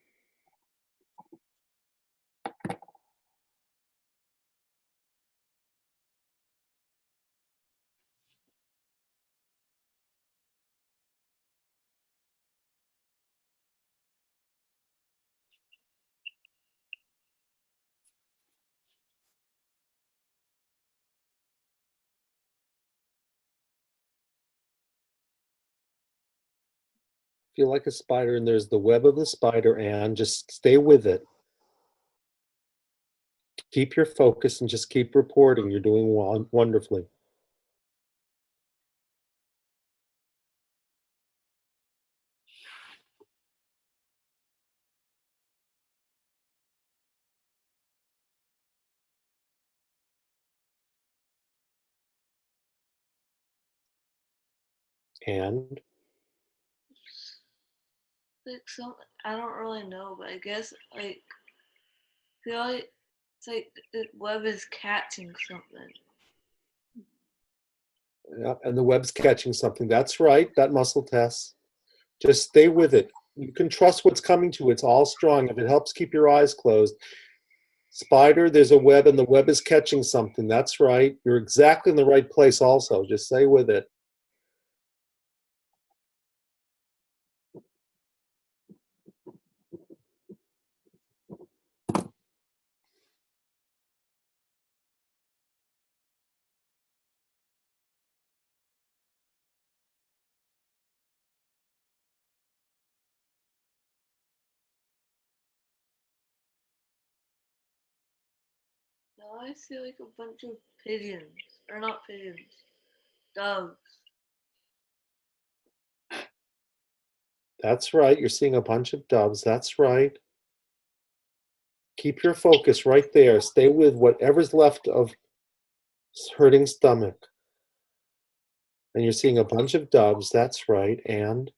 Feel like a spider, and there's the web of the spider, and just stay with it. Keep your focus and just keep reporting. You're doing wonderfully. And Like some, I don't really know, but I guess like feel like it's like the web is catching something. yeah, and the web's catching something. That's right. That muscle test. Just stay with it. You can trust what's coming to you. It's all strong. If it helps, keep your eyes closed. Spider, there's a web, and the web is catching something. That's right. You're exactly in the right place also. Just stay with it. Now I see like a bunch of pigeons, or not pigeons, doves. That's right. You're seeing a bunch of doves. That's right. Keep your focus right there. Stay with whatever's left of hurting stomach. And you're seeing a bunch of doves. That's right. And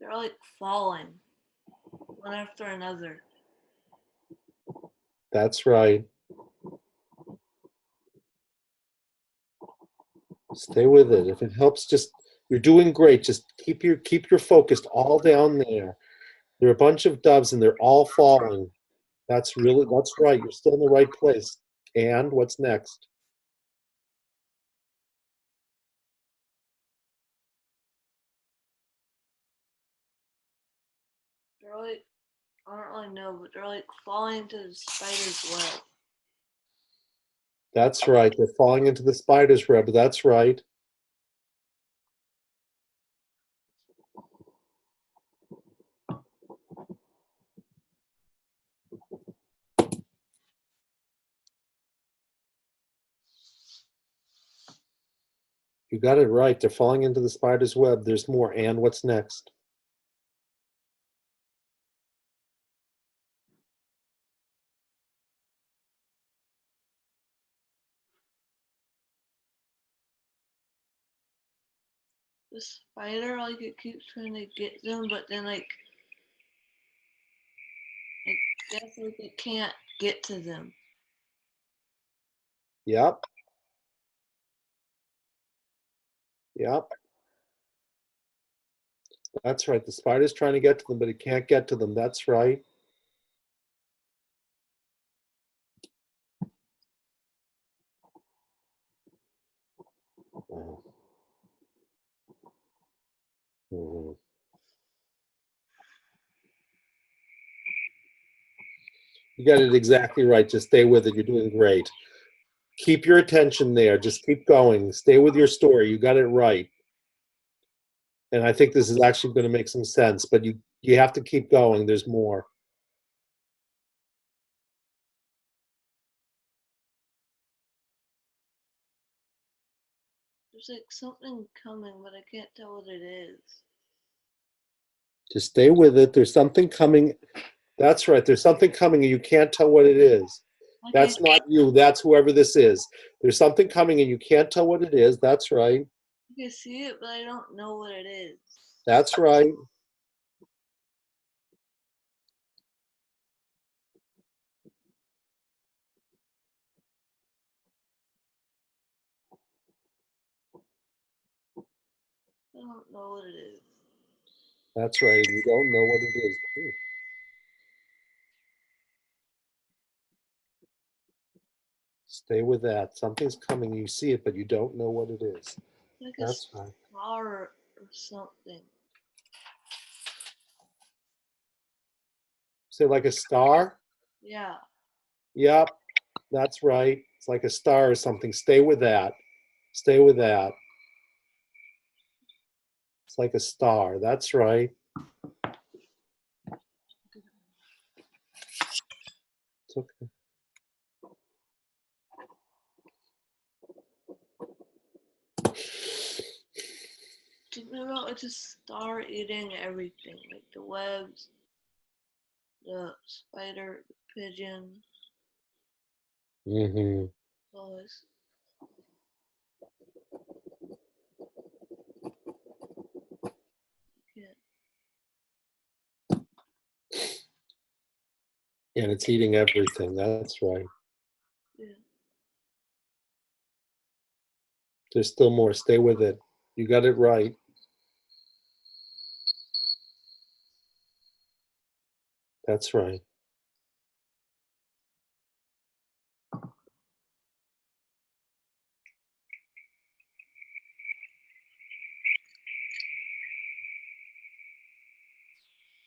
They're like falling, one after another. that's right. Stay with it. If it helps, just you're doing great. Just keep your focus all down there. There are a bunch of doves and they're all falling. That's right. You're still in the right place. And what's next? They're like, I don't really know, but they're like falling into the spider's web. That's right. They're falling into the spider's web. That's right. You got it right. They're falling into the spider's web. There's more. And what's next? The spider, like, it keeps trying to get them, but then, like, I guess, like, it can't get to them. Yep. Yep. That's right. The spider's trying to get to them, but it can't get to them. That's right. Mhm. You got it exactly right. Just stay with it. You're doing great. Keep your attention there. Just keep going. Stay with your story. You got it right. And I think this is actually going to make some sense, but you have to keep going. There's more. There's, like, something coming, but I can't tell what it is. Just stay with it. There's something coming. That's right. There's something coming and you can't tell what it is. Okay. That's not you. That's whoever this is. There's something coming and you can't tell what it is. That's right. I can see it, but I don't know what it is. That's right. I don't know what it is. That's right. You don't know what it is. Ooh. Stay with that. Something's coming. You see it, but you don't know what it is. Like That's a right. star or something. Say like a star? Yeah. Yep. That's right. It's like a star or something. Stay with that. Stay with that. It's like a star. That's right. It's okay. Something about it's a star eating everything, like the webs, the spider, the pigeon. Mm-hmm. Always. Yeah. And it's eating everything. That's right. Yeah. There's still more. Stay with it. You got it right. That's right.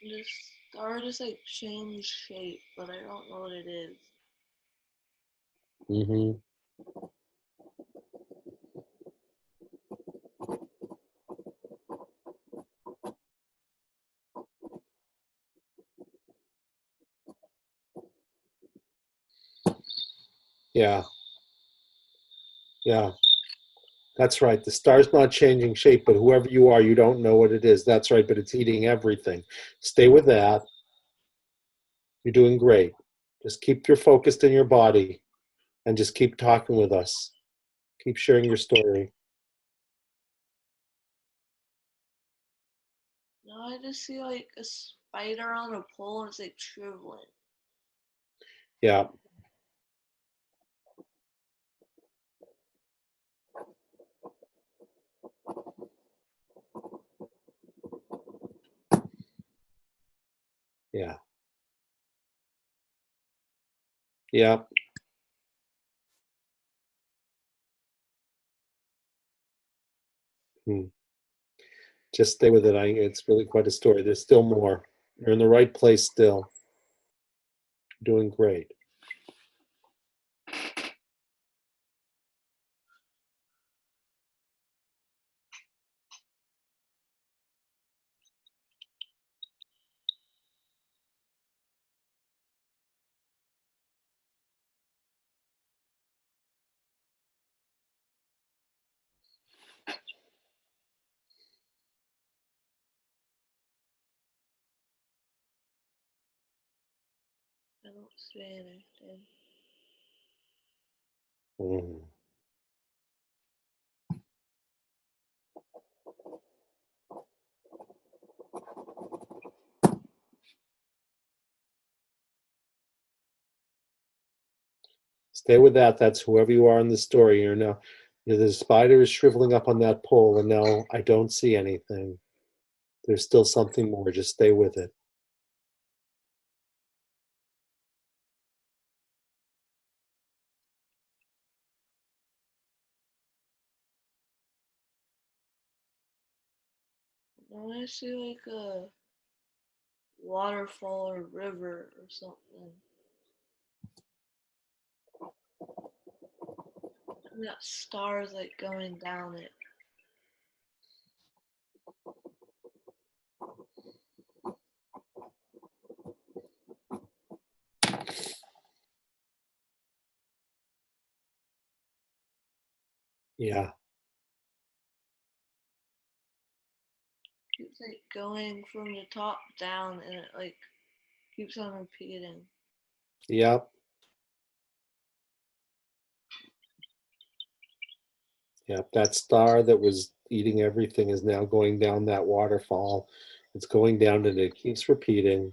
The star just like changed shape, but I don't know what it is. Mm-hmm. Yeah. Yeah. That's right. The star's not changing shape, but whoever you are, you don't know what it is. That's right, but it's eating everything. Stay with that. You're doing great. Just keep your focused in your body and just keep talking with us. Keep sharing your story. Now I just see like a spider on a pole and it's like shriveling. Yeah. Yeah. Yeah. Hmm. Just stay with it. It's really quite a story. There's still more. You're in the right place still. You're doing great. don't see anything. Mm. Stay with that. That's whoever you are in the story. You're now, the spider is shriveling up on that pole, and now I don't see anything. There's still something more. Just stay with it. Now I see like a waterfall or river or something. And that star is like going down it. Yeah. Keeps like going from the top down and it like keeps on repeating. Yep. Yep. That star that was eating everything is now going down that waterfall. It's going down and it keeps repeating.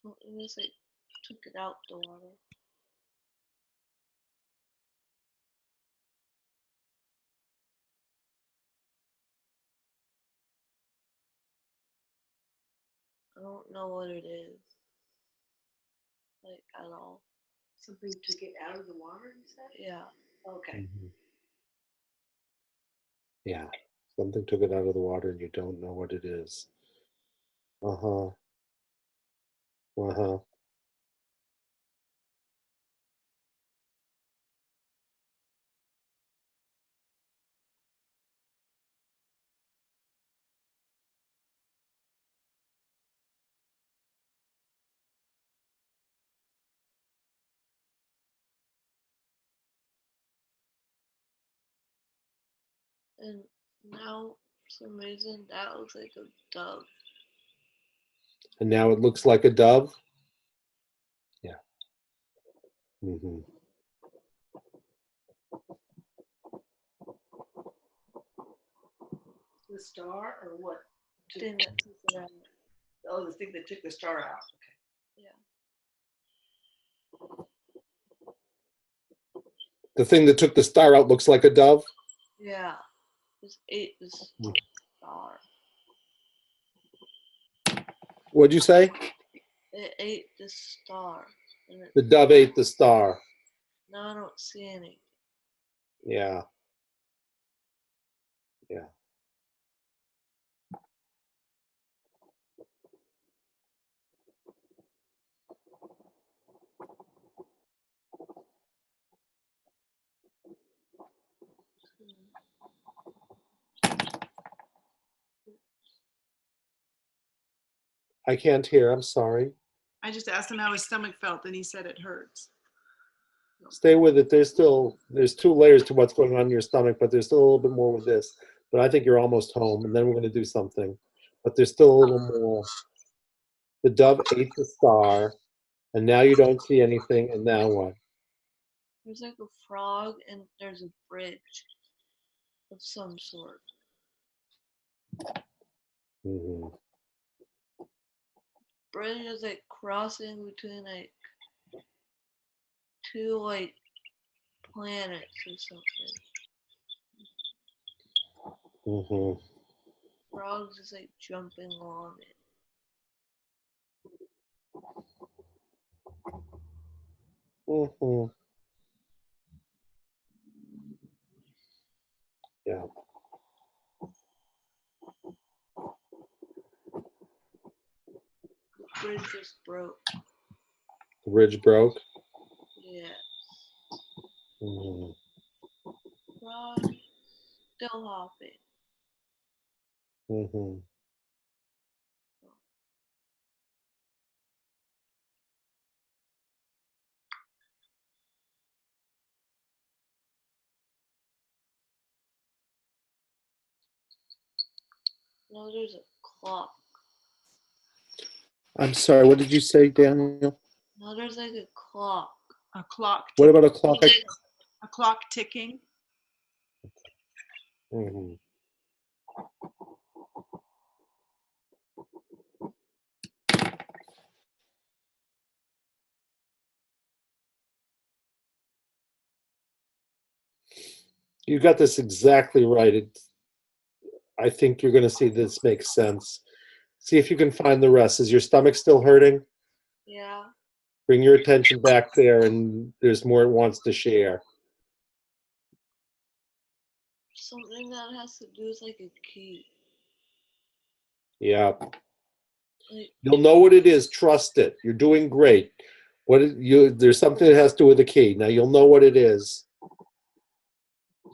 Something just like took it out the water. I don't know what it is. Like at all. Something took it out of the water, you said? Yeah. Okay. Mhm. Yeah. Something took it out of the water and you don't know what it is. Uh-huh. Uh-huh. And now for some reason that looks like a dove. And now it looks like a dove. Yeah. Mm-hmm. The star or what? Thing that took it out. Oh, the thing that took the star out. Okay. Yeah. The thing that took the star out looks like a dove. Yeah. Just ate this star. What'd you say? It ate this star. And The dove ate the star. now I don't see any. Yeah. Yeah. I can't hear. I'm sorry. I just asked him how his stomach felt, and he said it hurts. Stay with it. There's two layers to what's going on in your stomach, but there's still a little bit more with this. But I think you're almost home, and then we're going to do something. But there's still a little more. The dove ate the star, and now you don't see anything. And now what? There's like a frog and there's a bridge of some sort. Mm-hmm. Bridge is like crossing between like two like planets or something. Mm-hmm. Frogs is like jumping on it. Mm-hmm. Yeah. The bridge just broke. The bridge broke. Yeah. Mm-hmm. Frog still hopping. Mm-hmm. Now there's a clock I'm sorry, what did you say, Daniel? No, there's like a clock. A clock. What Ticking. about a clock? A clock ticking. Mhm. You got this exactly right. I think you're going to see this makes sense. See if you can find the rest. Is your stomach still hurting? Yeah. Bring your attention back there, and there's more it wants to share. Something that has to do with like a key. Yeah. Like You'll know what it is. Trust it. You're doing great. There's something that has to do with the key. Now you'll know what it is.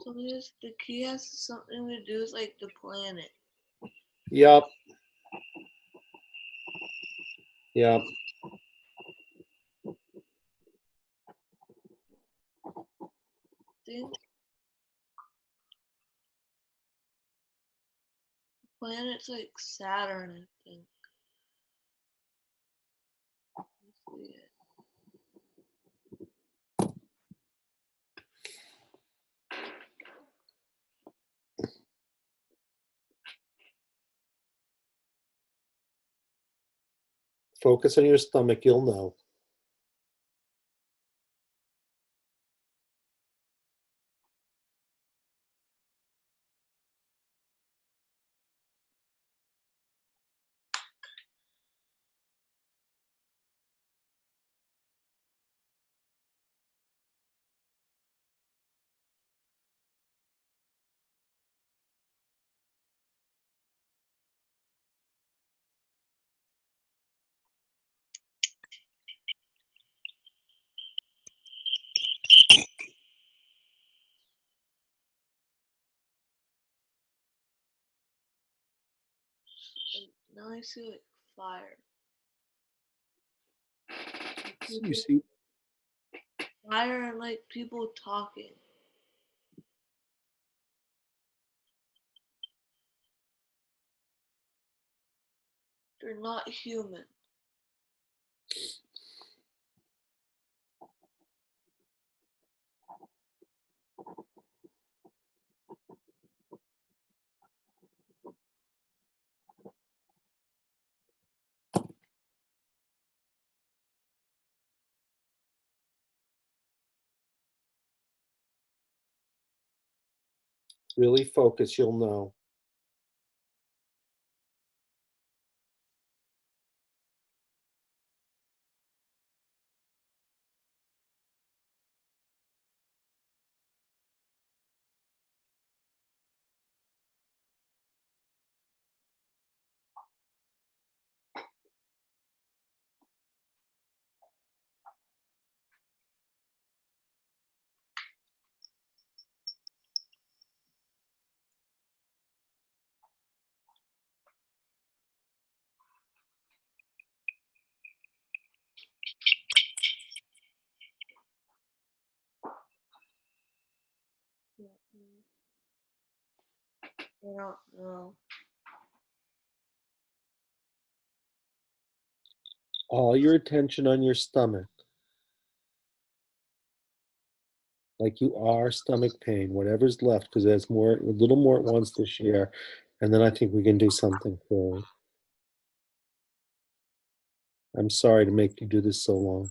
something the key has something to do with like the planet. Yep. Yep. Think planet's like Saturn, I think. Let's see it. Focus on your stomach. You'll know. Now I see like fire. You see, Fire and like people talking. They're not human. really focus. You'll know. I don't know. All your attention on your stomach. Like you are stomach pain, whatever's left, because there's more, a little more it wants to share. And then I think we can do something for it. I'm sorry to make you do this so long.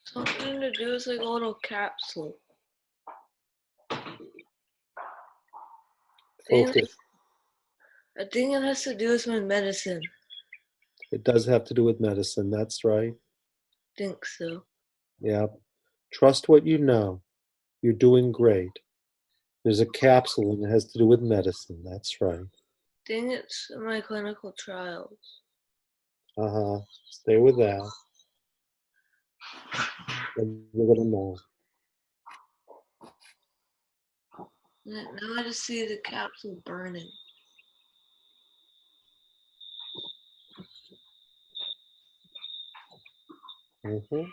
Something to do with like a little capsule. Focus. I think it has to do with my medicine. It does have to do with medicine. That's right. Think so. Yeah. Trust what you know. You're doing great. There's a capsule and it has to do with medicine. That's right. Think it's my clinical trials. Uh-huh. Stay with that. And you're gonna know. Now I just see the capsule burning. Mm-hmm.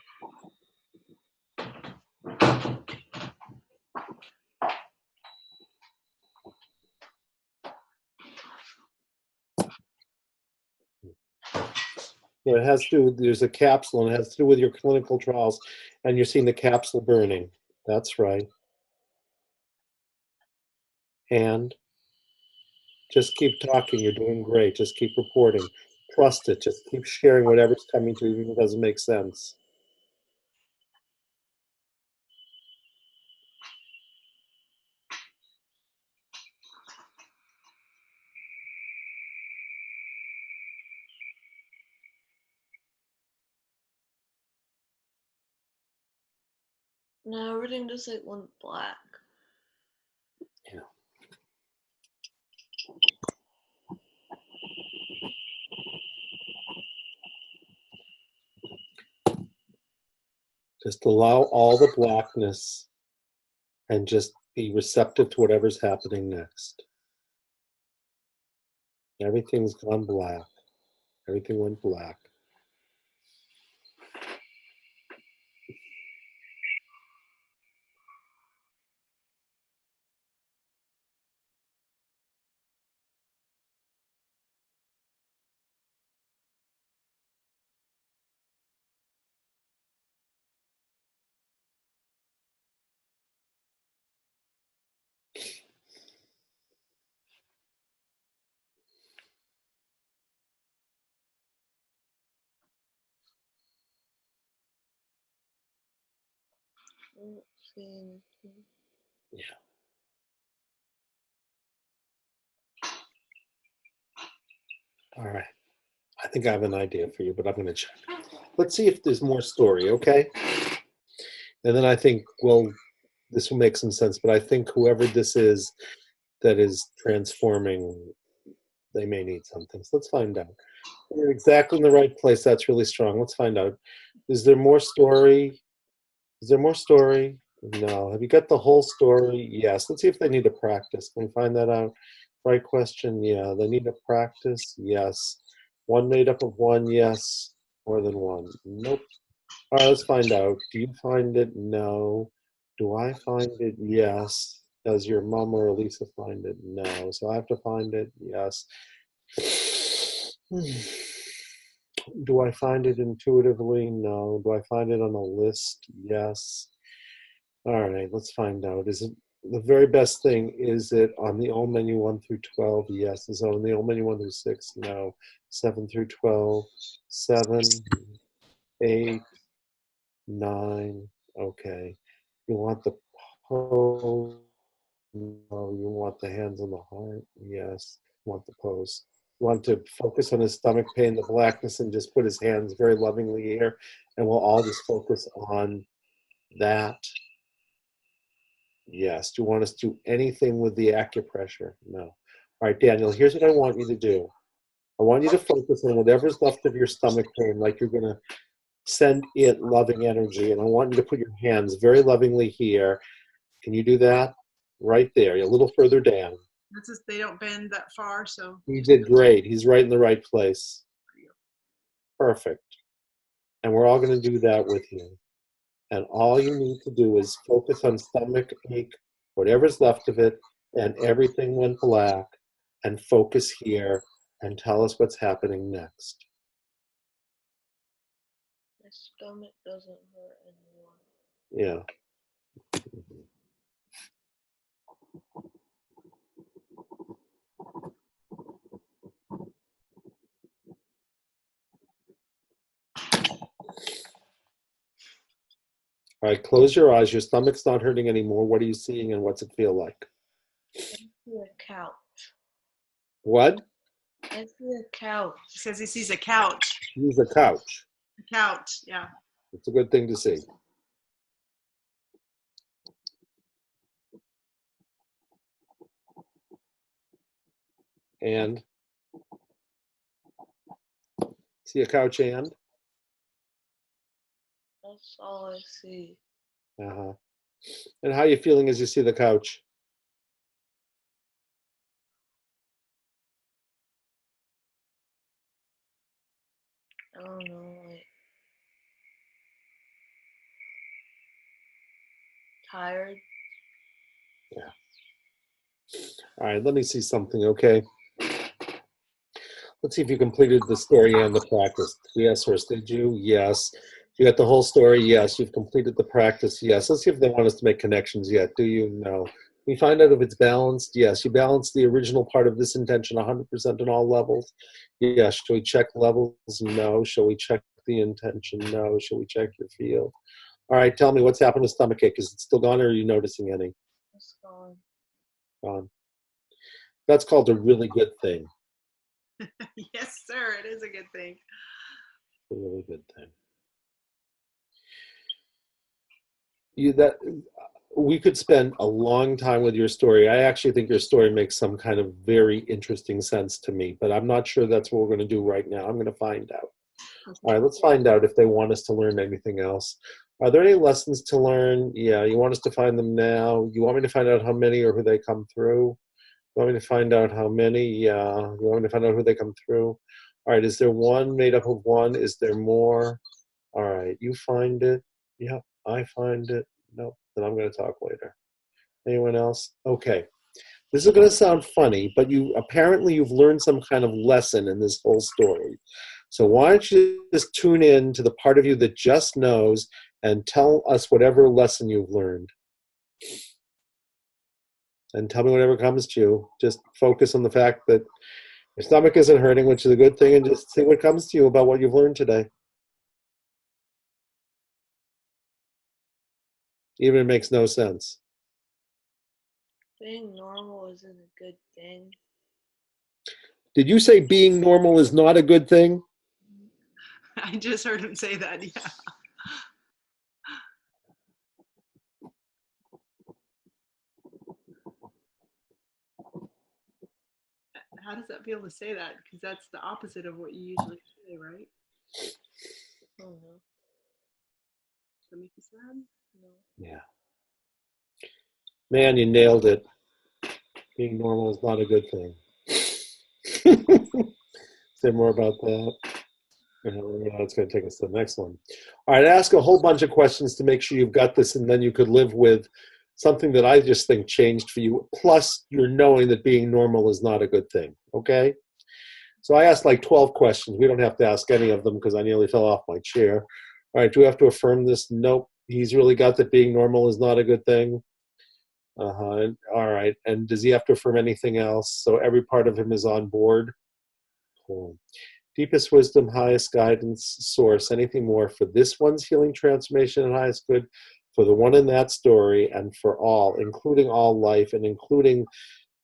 Yeah, it has to do with, there's a capsule, and it has to do with your clinical trials, and you're seeing the capsule burning. That's right. And just keep talking. You're doing great. Just keep reporting. Trust it. Just keep sharing whatever's coming to you, even if it doesn't make sense. Now everything just like went black. Yeah. Just allow all the blackness and just be receptive to whatever's happening next. Everything's gone black. Everything went black. I don't see anything. Yeah. All right. I think I have an idea for you, but I'm going to check. Let's see if there's more story, okay? And then I think, well, this will make some sense, but I think whoever this is that is transforming, they may need something. So let's find out. You're exactly in the right place. That's really strong. Let's find out. Is there more story? Is there more story? No. Have you got the whole story? Yes. Let's see if they need to practice. Can we find that out? Right question? Yeah. They need to practice? Yes. One made up of one? Yes. More than one? Nope. All right, let's find out. Do you find it? No. Do I find it? Yes. Does your mom or Elisa find it? No. So I have to find it? Yes. Do I find it intuitively? No. Do I find it on a list? Yes. All right, let's find out. Is it the very best thing? Is it on the old menu 1 through 12? Yes. Is it on the old menu 1 through 6? No. 7 through 12? 7, 8, 9. Okay. You want the pose? No. You want the hands on the heart? Yes. You want the pose. You want to focus on his stomach pain, the blackness, and just put his hands very lovingly here, and we'll all just focus on that. Yes. Do you want us to do anything with the acupressure? No. All right, Daniel, here's what I want you to do. I want you to focus on whatever's left of your stomach pain, like you're going to send it loving energy. And I want you to put your hands very lovingly here. Can you do that? Right there, a little further down. This is, they don't bend that far, so. He did great. He's right in the right place. Perfect. And we're all going to do that with you. And all you need to do is focus on stomach ache, whatever's left of it, and everything went black, and focus here and tell us what's happening next. My stomach doesn't hurt anymore. Yeah. All right, close your eyes. Your stomach's not hurting anymore. What are you seeing and what's it feel like? I see a couch. What? I see a couch. He says he sees a couch. Use a couch. A couch, yeah. It's a good thing to see. And see a couch and? That's all I see. Uh-huh. And how are you feeling as you see the couch? Tired. All right, let me see something, okay? Let's see if you completed the story and the practice. Yes, or did you? Yes. You got the whole story? Yes. You've completed the practice? Yes. Let's see if they want us to make connections yet. Do you? No. We find out if it's balanced? Yes. You balance the original part of this intention 100% on all levels? Yes. Shall we check levels? No. Shall we check the intention? No. Shall we check your field? All right, tell me what's happened to stomachache. Is it still gone or are you noticing any? It's gone. Gone. That's called a really good thing. Yes, sir. It is a good thing. A really good thing. We could spend a long time with your story. I actually think your story makes some kind of very interesting sense to me, but I'm not sure that's what we're going to do right now. I'm going to find out. All right, let's find out if they want us to learn anything else. Are there any lessons to learn? Yeah, you want us to find them now? You want me to find out how many or who they come through? You want me to find out how many? Yeah. You want me to find out who they come through? All right, is there one made up of one? Is there more? All right, you find it. Yep, I find it. Nope, then I'm going to talk later. Anyone else? Okay. This is going to sound funny, but you've learned some kind of lesson in this whole story. So why don't you just tune in to the part of you that just knows and tell us whatever lesson you've learned. And tell me whatever comes to you. Just focus on the fact that your stomach isn't hurting, which is a good thing, and just see what comes to you about what you've learned today. Even if it makes no sense. Being normal isn't a good thing. Did you say being normal is not a good thing? I just heard him say that, yeah. How does that feel to say that? Because that's the opposite of what you usually say, right? I don't know. Does that make you sad? No. Yeah. Man, you nailed it. Being normal is not a good thing. Say more about that. It's going to take us to the next one. All right, ask a whole bunch of questions to make sure you've got this, and then you could live with something that I just think changed for you. Plus, you're knowing that being normal is not a good thing. Okay? So I asked like 12 questions. We don't have to ask any of them because I nearly fell off my chair. All right, do we have to affirm this? Nope. He's really got that being normal is not a good thing. All right. And does he have to affirm anything else? So every part of him is on board. Cool. Deepest wisdom, highest guidance, source, anything more for this one's healing transformation and highest good, for the one in that story, and for all, including all life, and including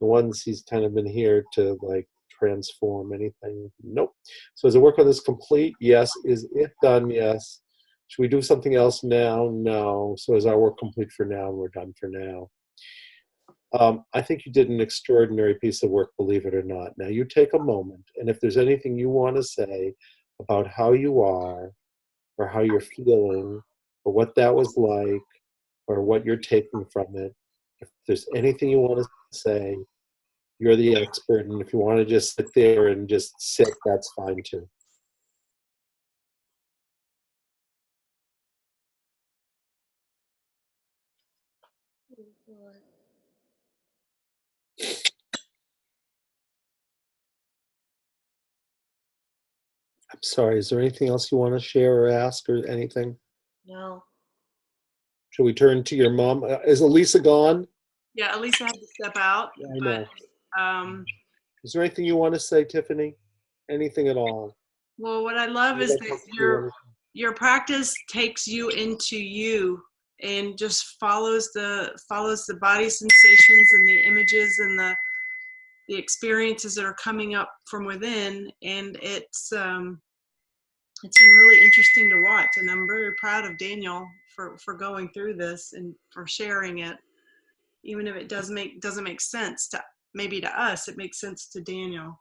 the ones he's kind of been here to like transform anything. Nope. So is the work on this complete? Yes. Is it done? Yes. Should we do something else now? No. So is our work complete for now? We're done for now. I think you did an extraordinary piece of work, believe it or not. Now you take a moment, and if there's anything you want to say about how you are, or how you're feeling, or what that was like, or what you're taking from it, if there's anything you want to say, you're the expert, and if you want to just sit there and just sit, that's fine too. I'm sorry, is there anything else you want to share or ask or anything? No. Should we turn to your mom? Is Elisa gone? Yeah, Elisa had to step out. Yeah, I know. But is there anything you want to say, Tiffany? Anything at all? well, what I love is that your practice takes you into you and just follows the body sensations and the images and the experiences that are coming up from within, and it's been really interesting to watch, and I'm very proud of Daniel for going through this and for sharing it, even if it doesn't make sense to maybe to us. It makes sense to Daniel.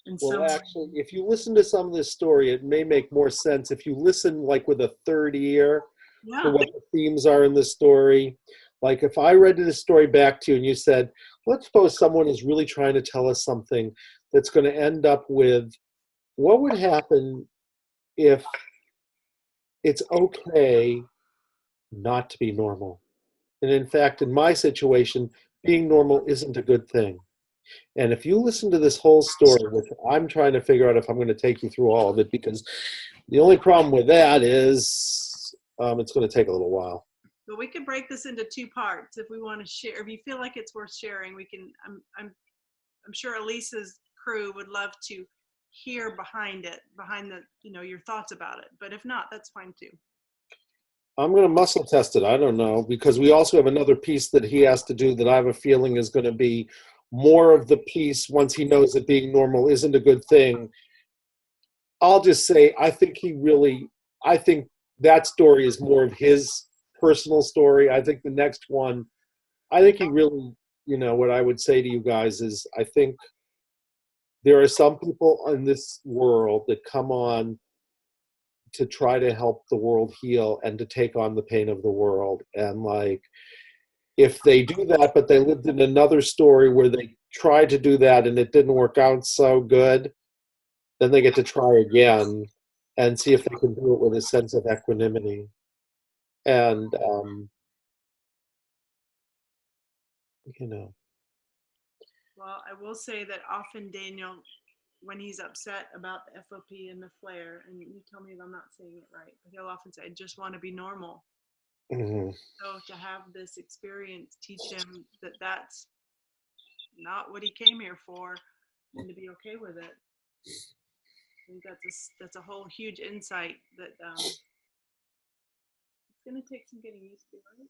And well, actually, if you listen to some of this story, it may make more sense if you listen like with a third ear to what the themes are in the story. Like if I read this story back to you and you said, let's suppose someone is really trying to tell us something that's going to end up with, what would happen if it's okay not to be normal? And in fact, in my situation, being normal isn't a good thing. And if you listen to this whole story, which I'm trying to figure out if I'm going to take you through all of it, because the only problem with that is it's going to take a little while. But we could break this into 2 parts if we want to share. If you feel like it's worth sharing, we can. I'm sure Elisa's crew would love to hear behind the your thoughts about it. But if not, that's fine too. I'm going to muscle test it. I don't know, because we also have another piece that he has to do that I have a feeling is going to be more of the piece once he knows that being normal isn't a good thing. I'll just say, I think that story is more of his personal story. I think the next one, I think he really, what I would say to you guys is, I think there are some people in this world that come on to try to help the world heal and to take on the pain of the world. And like, if they do that, but they lived in another story where they tried to do that and it didn't work out so good, then they get to try again and see if they can do it with a sense of equanimity. And, Well, I will say that often Daniel, when he's upset about the FOP and the flare, and you tell me if I'm not saying it right, but he'll often say, I just want to be normal. mm-hmm. So to have this experience teach him that that's not what he came here for, and to be okay with it. I think that's a whole huge insight that it's going to take some getting used to, right?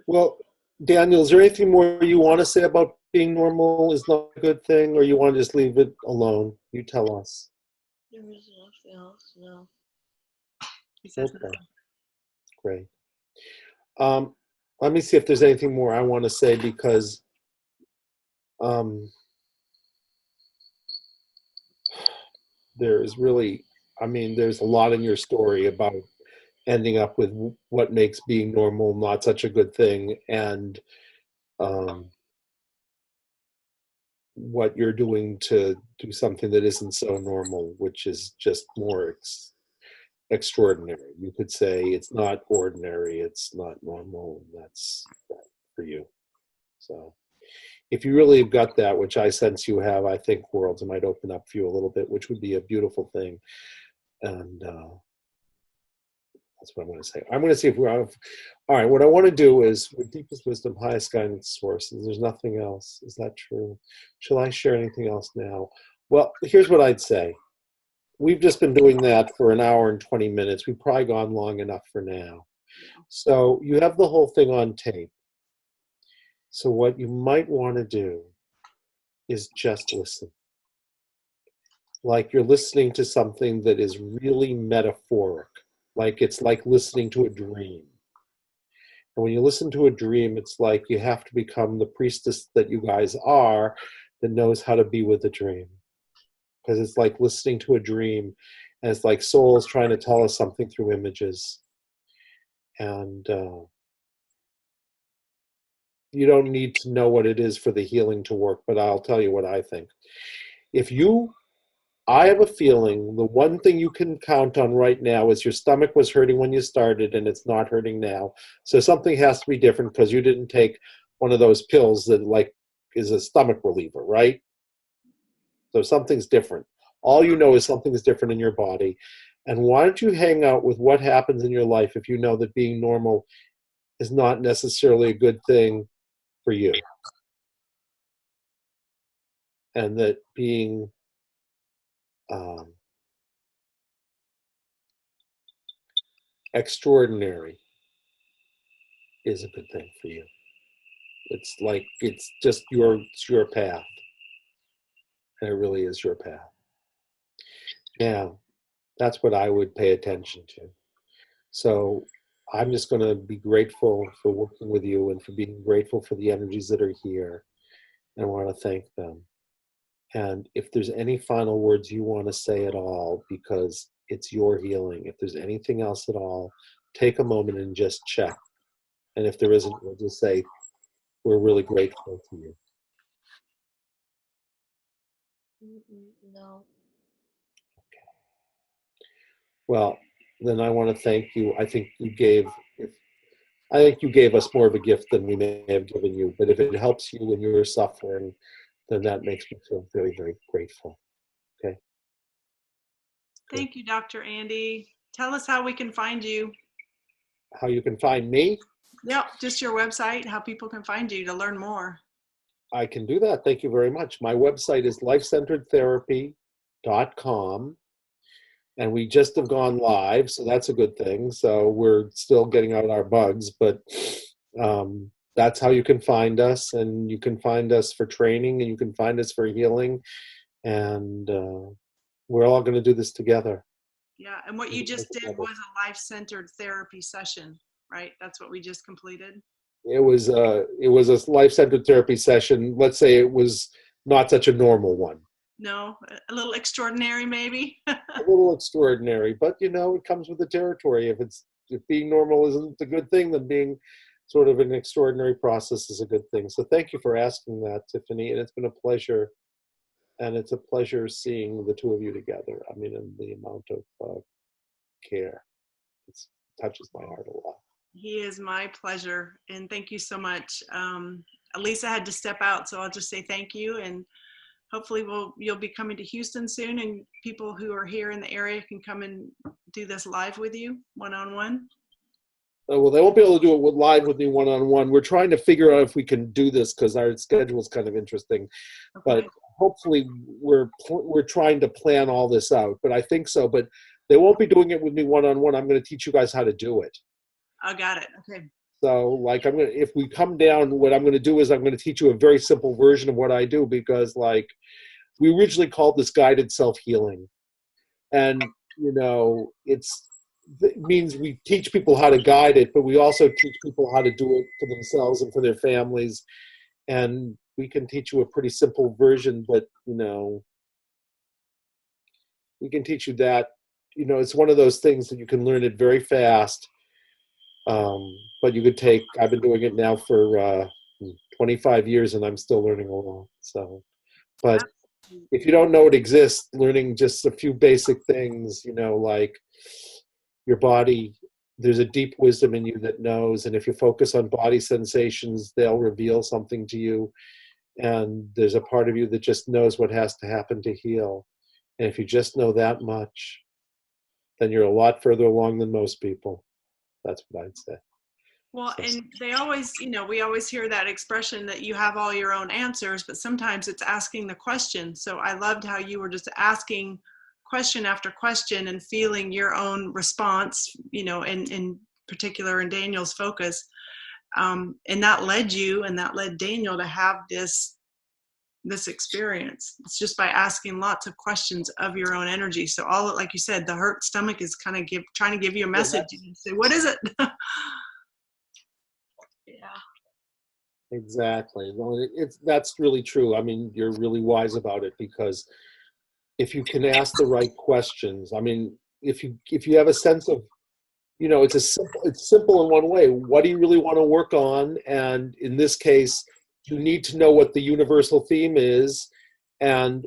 Well, Daniel, is there anything more you want to say about being normal is not a good thing, or you want to just leave it alone? You tell us. There is nothing else, no. He says Okay. nothing. Great. Let me see if there's anything more I want to say, because there's really, there's a lot in your story about ending up with what makes being normal not such a good thing, and what you're doing to do something that isn't so normal, which is just more extraordinary. You could say it's not ordinary, it's not normal, and that's that for you. So if you really have got that, which I sense you have, I think worlds might open up for you a little bit, which would be a beautiful thing. And that's what I'm going to say. I'm going to see if we're all right. What I want to do is, with deepest wisdom, highest guidance sources, there's nothing else. Is that true? Shall I share anything else now? Well, here's what I'd say. We've just been doing that for an hour and 20 minutes. We've probably gone long enough for now. So you have the whole thing on tape. So what you might want to do is just listen. Like you're listening to something that is really metaphoric. Like it's like listening to a dream. And when you listen to a dream, it's like you have to become the priestess that you guys are that knows how to be with the dream. Because it's like listening to a dream, and it's like souls trying to tell us something through images. And you don't need to know what it is for the healing to work, but I'll tell you what I think. I have a feeling the one thing you can count on right now is your stomach was hurting when you started and it's not hurting now. So something has to be different because you didn't take one of those pills that like is a stomach reliever, right? So something's different. All you know is something's different in your body. And why don't you hang out with what happens in your life if you know that being normal is not necessarily a good thing for you? And that being extraordinary is a good thing for you. It's like, it's just it's your path. And it really is your path. Now, that's what I would pay attention to. So I'm just going to be grateful for working with you and for being grateful for the energies that are here. And I want to thank them. And if there's any final words you want to say at all, because it's your healing, if there's anything else at all, take a moment and just check. And if there isn't, we'll just say, we're really grateful to you. No. Okay. Well, then I want to thank you. I think you gave, I think you gave us more of a gift than we may have given you. But if it helps you when you're suffering, then that makes me feel very, very grateful. Okay. Thank you, Dr. Andy. Tell us how we can find you. How you can find me? Yep, just your website, how people can find you to learn more. I can do that. Thank you very much. My website is lifecenteredtherapy.com. And we just have gone live, so that's a good thing. So we're still getting out our bugs, but that's how you can find us. And you can find us for training, and you can find us for healing. And we're all going to do this together. Yeah, and what you just did was a life-centered therapy session, right? That's what we just completed. It was a life-centered therapy session. Let's say it was not such a normal one. No, a little extraordinary, maybe. A little extraordinary, but it comes with the territory. If being normal isn't a good thing, then being sort of an extraordinary process is a good thing. So thank you for asking that, Tiffany, and it's been a pleasure. And it's a pleasure seeing the two of you together. I mean, and the amount of care, it touches my heart a lot. He is my pleasure, and thank you so much. Elisa had to step out, so I'll just say thank you, and hopefully you'll be coming to Houston soon, and people who are here in the area can come and do this live with you, one-on-one. Well, they won't be able to do it live with me one-on-one. We're trying to figure out if we can do this because our schedule is kind of interesting. Okay. But hopefully we're trying to plan all this out. But I think so. But they won't be doing it with me one-on-one. I'm going to teach you guys how to do it. I got it. Okay. So, if we come down, what I'm going to do is I'm going to teach you a very simple version of what I do, because, we originally called this guided self-healing. And, it means we teach people how to guide it, but we also teach people how to do it for themselves and for their families. And we can teach you a pretty simple version, but, we can teach you that, it's one of those things that you can learn it very fast. But I've been doing it now for 25 years and I'm still learning along. So, but if you don't know it exists, learning just a few basic things, like your body, there's a deep wisdom in you that knows. And if you focus on body sensations, they'll reveal something to you. And there's a part of you that just knows what has to happen to heal. And if you just know that much, then you're a lot further along than most people. That's what I'd say. Well, and they always, we always hear that expression that you have all your own answers, but sometimes it's asking the question. So I loved how you were just asking question after question and feeling your own response, in particular in Daniel's focus. And that led you and that led Daniel to have this experience. It's just by asking lots of questions of your own energy. So like you said, the hurt stomach is kind of trying to give you a message. You say, what is it? Yeah. Exactly. Well, that's really true. I mean, you're really wise about it, because if you can ask the right questions, I mean, if you have a sense of, it's simple in one way. What do you really want to work on? And in this case, you need to know what the universal theme is, and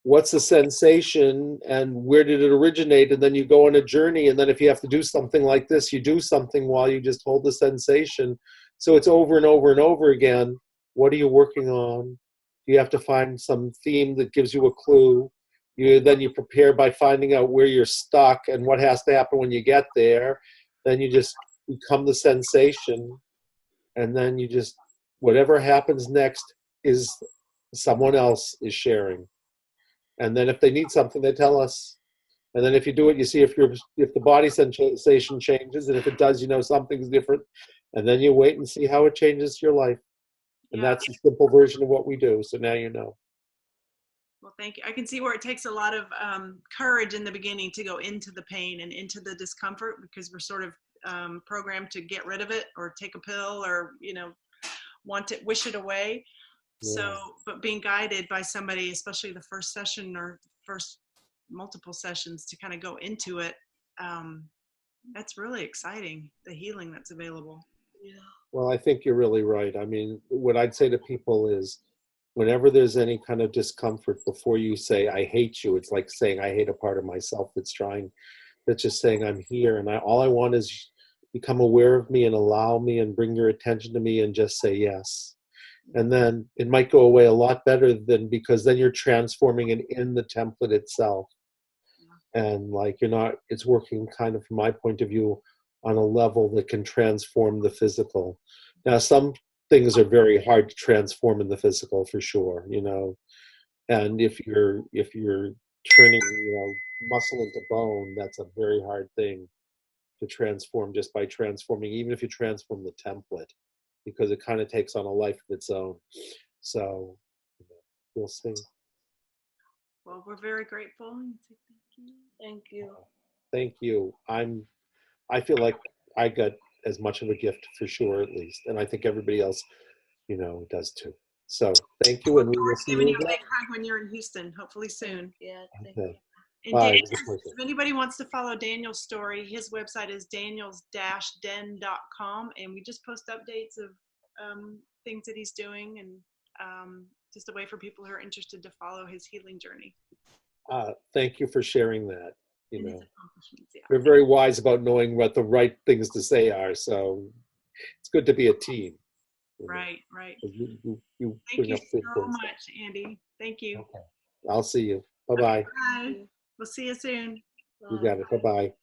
what's the sensation and where did it originate, and then you go on a journey, and then if you have to do something like this, you do something while you just hold the sensation. So it's over and over and over again. What are you working on? You have to find some theme that gives you a clue. Then you prepare by finding out where you're stuck and what has to happen when you get there. Then you just become the sensation, and then you just, whatever happens next is someone else is sharing. And then if they need something, they tell us. And then if you do it, you see if the body sensation changes, and if it does, something's different. And then you wait and see how it changes your life. And that's a simple version of what we do. So now you know. Well, thank you. I can see where it takes a lot of courage in the beginning to go into the pain and into the discomfort, because we're sort of programmed to get rid of it or take a pill or, want it, wish it away. Yeah. So, but being guided by somebody, especially the first session or first multiple sessions, to kind of go into it, that's really exciting, the healing that's available. Yeah. Well, I think you're really right. I mean, what I'd say to people is, whenever there's any kind of discomfort, before you say, I hate you, it's like saying, I hate a part of myself that's just saying, I'm here. And all I want is become aware of me and allow me and bring your attention to me and just say yes. And then it might go away a lot better than, because then you're transforming it in the template itself. And like, you're not, it's working kind of, from my point of view, on a level that can transform the physical. Now, some things are very hard to transform in the physical, for sure, you know. And if you're turning, muscle into bone, that's a very hard thing to transform just by transforming, even if you transform the template, because it kind of takes on a life of its own. So we'll see. Well, we're very grateful. Thank you. Thank you. I feel like I got as much of a gift, for sure, at least, and I think everybody else, does too. So thank you, and we will see Giving you you a again. big hug when you're in Houston, hopefully soon. Yeah, thank Okay. you. And Bye. Daniel, It was a pleasure. if anybody wants to follow Daniel's story, his website is daniels-den.com, and we just post updates of things that he's doing, and just a way for people who are interested to follow his healing journey. Thank you for sharing that. And his accomplishments, yeah. We're very wise about knowing what the right things to say are, so it's good to be a team. Right. You Thank bring you up good so things. much, Andy. Thank you. Okay. I'll see you. Bye-bye. Okay, bye. We'll see you soon. You got it. Bye-bye.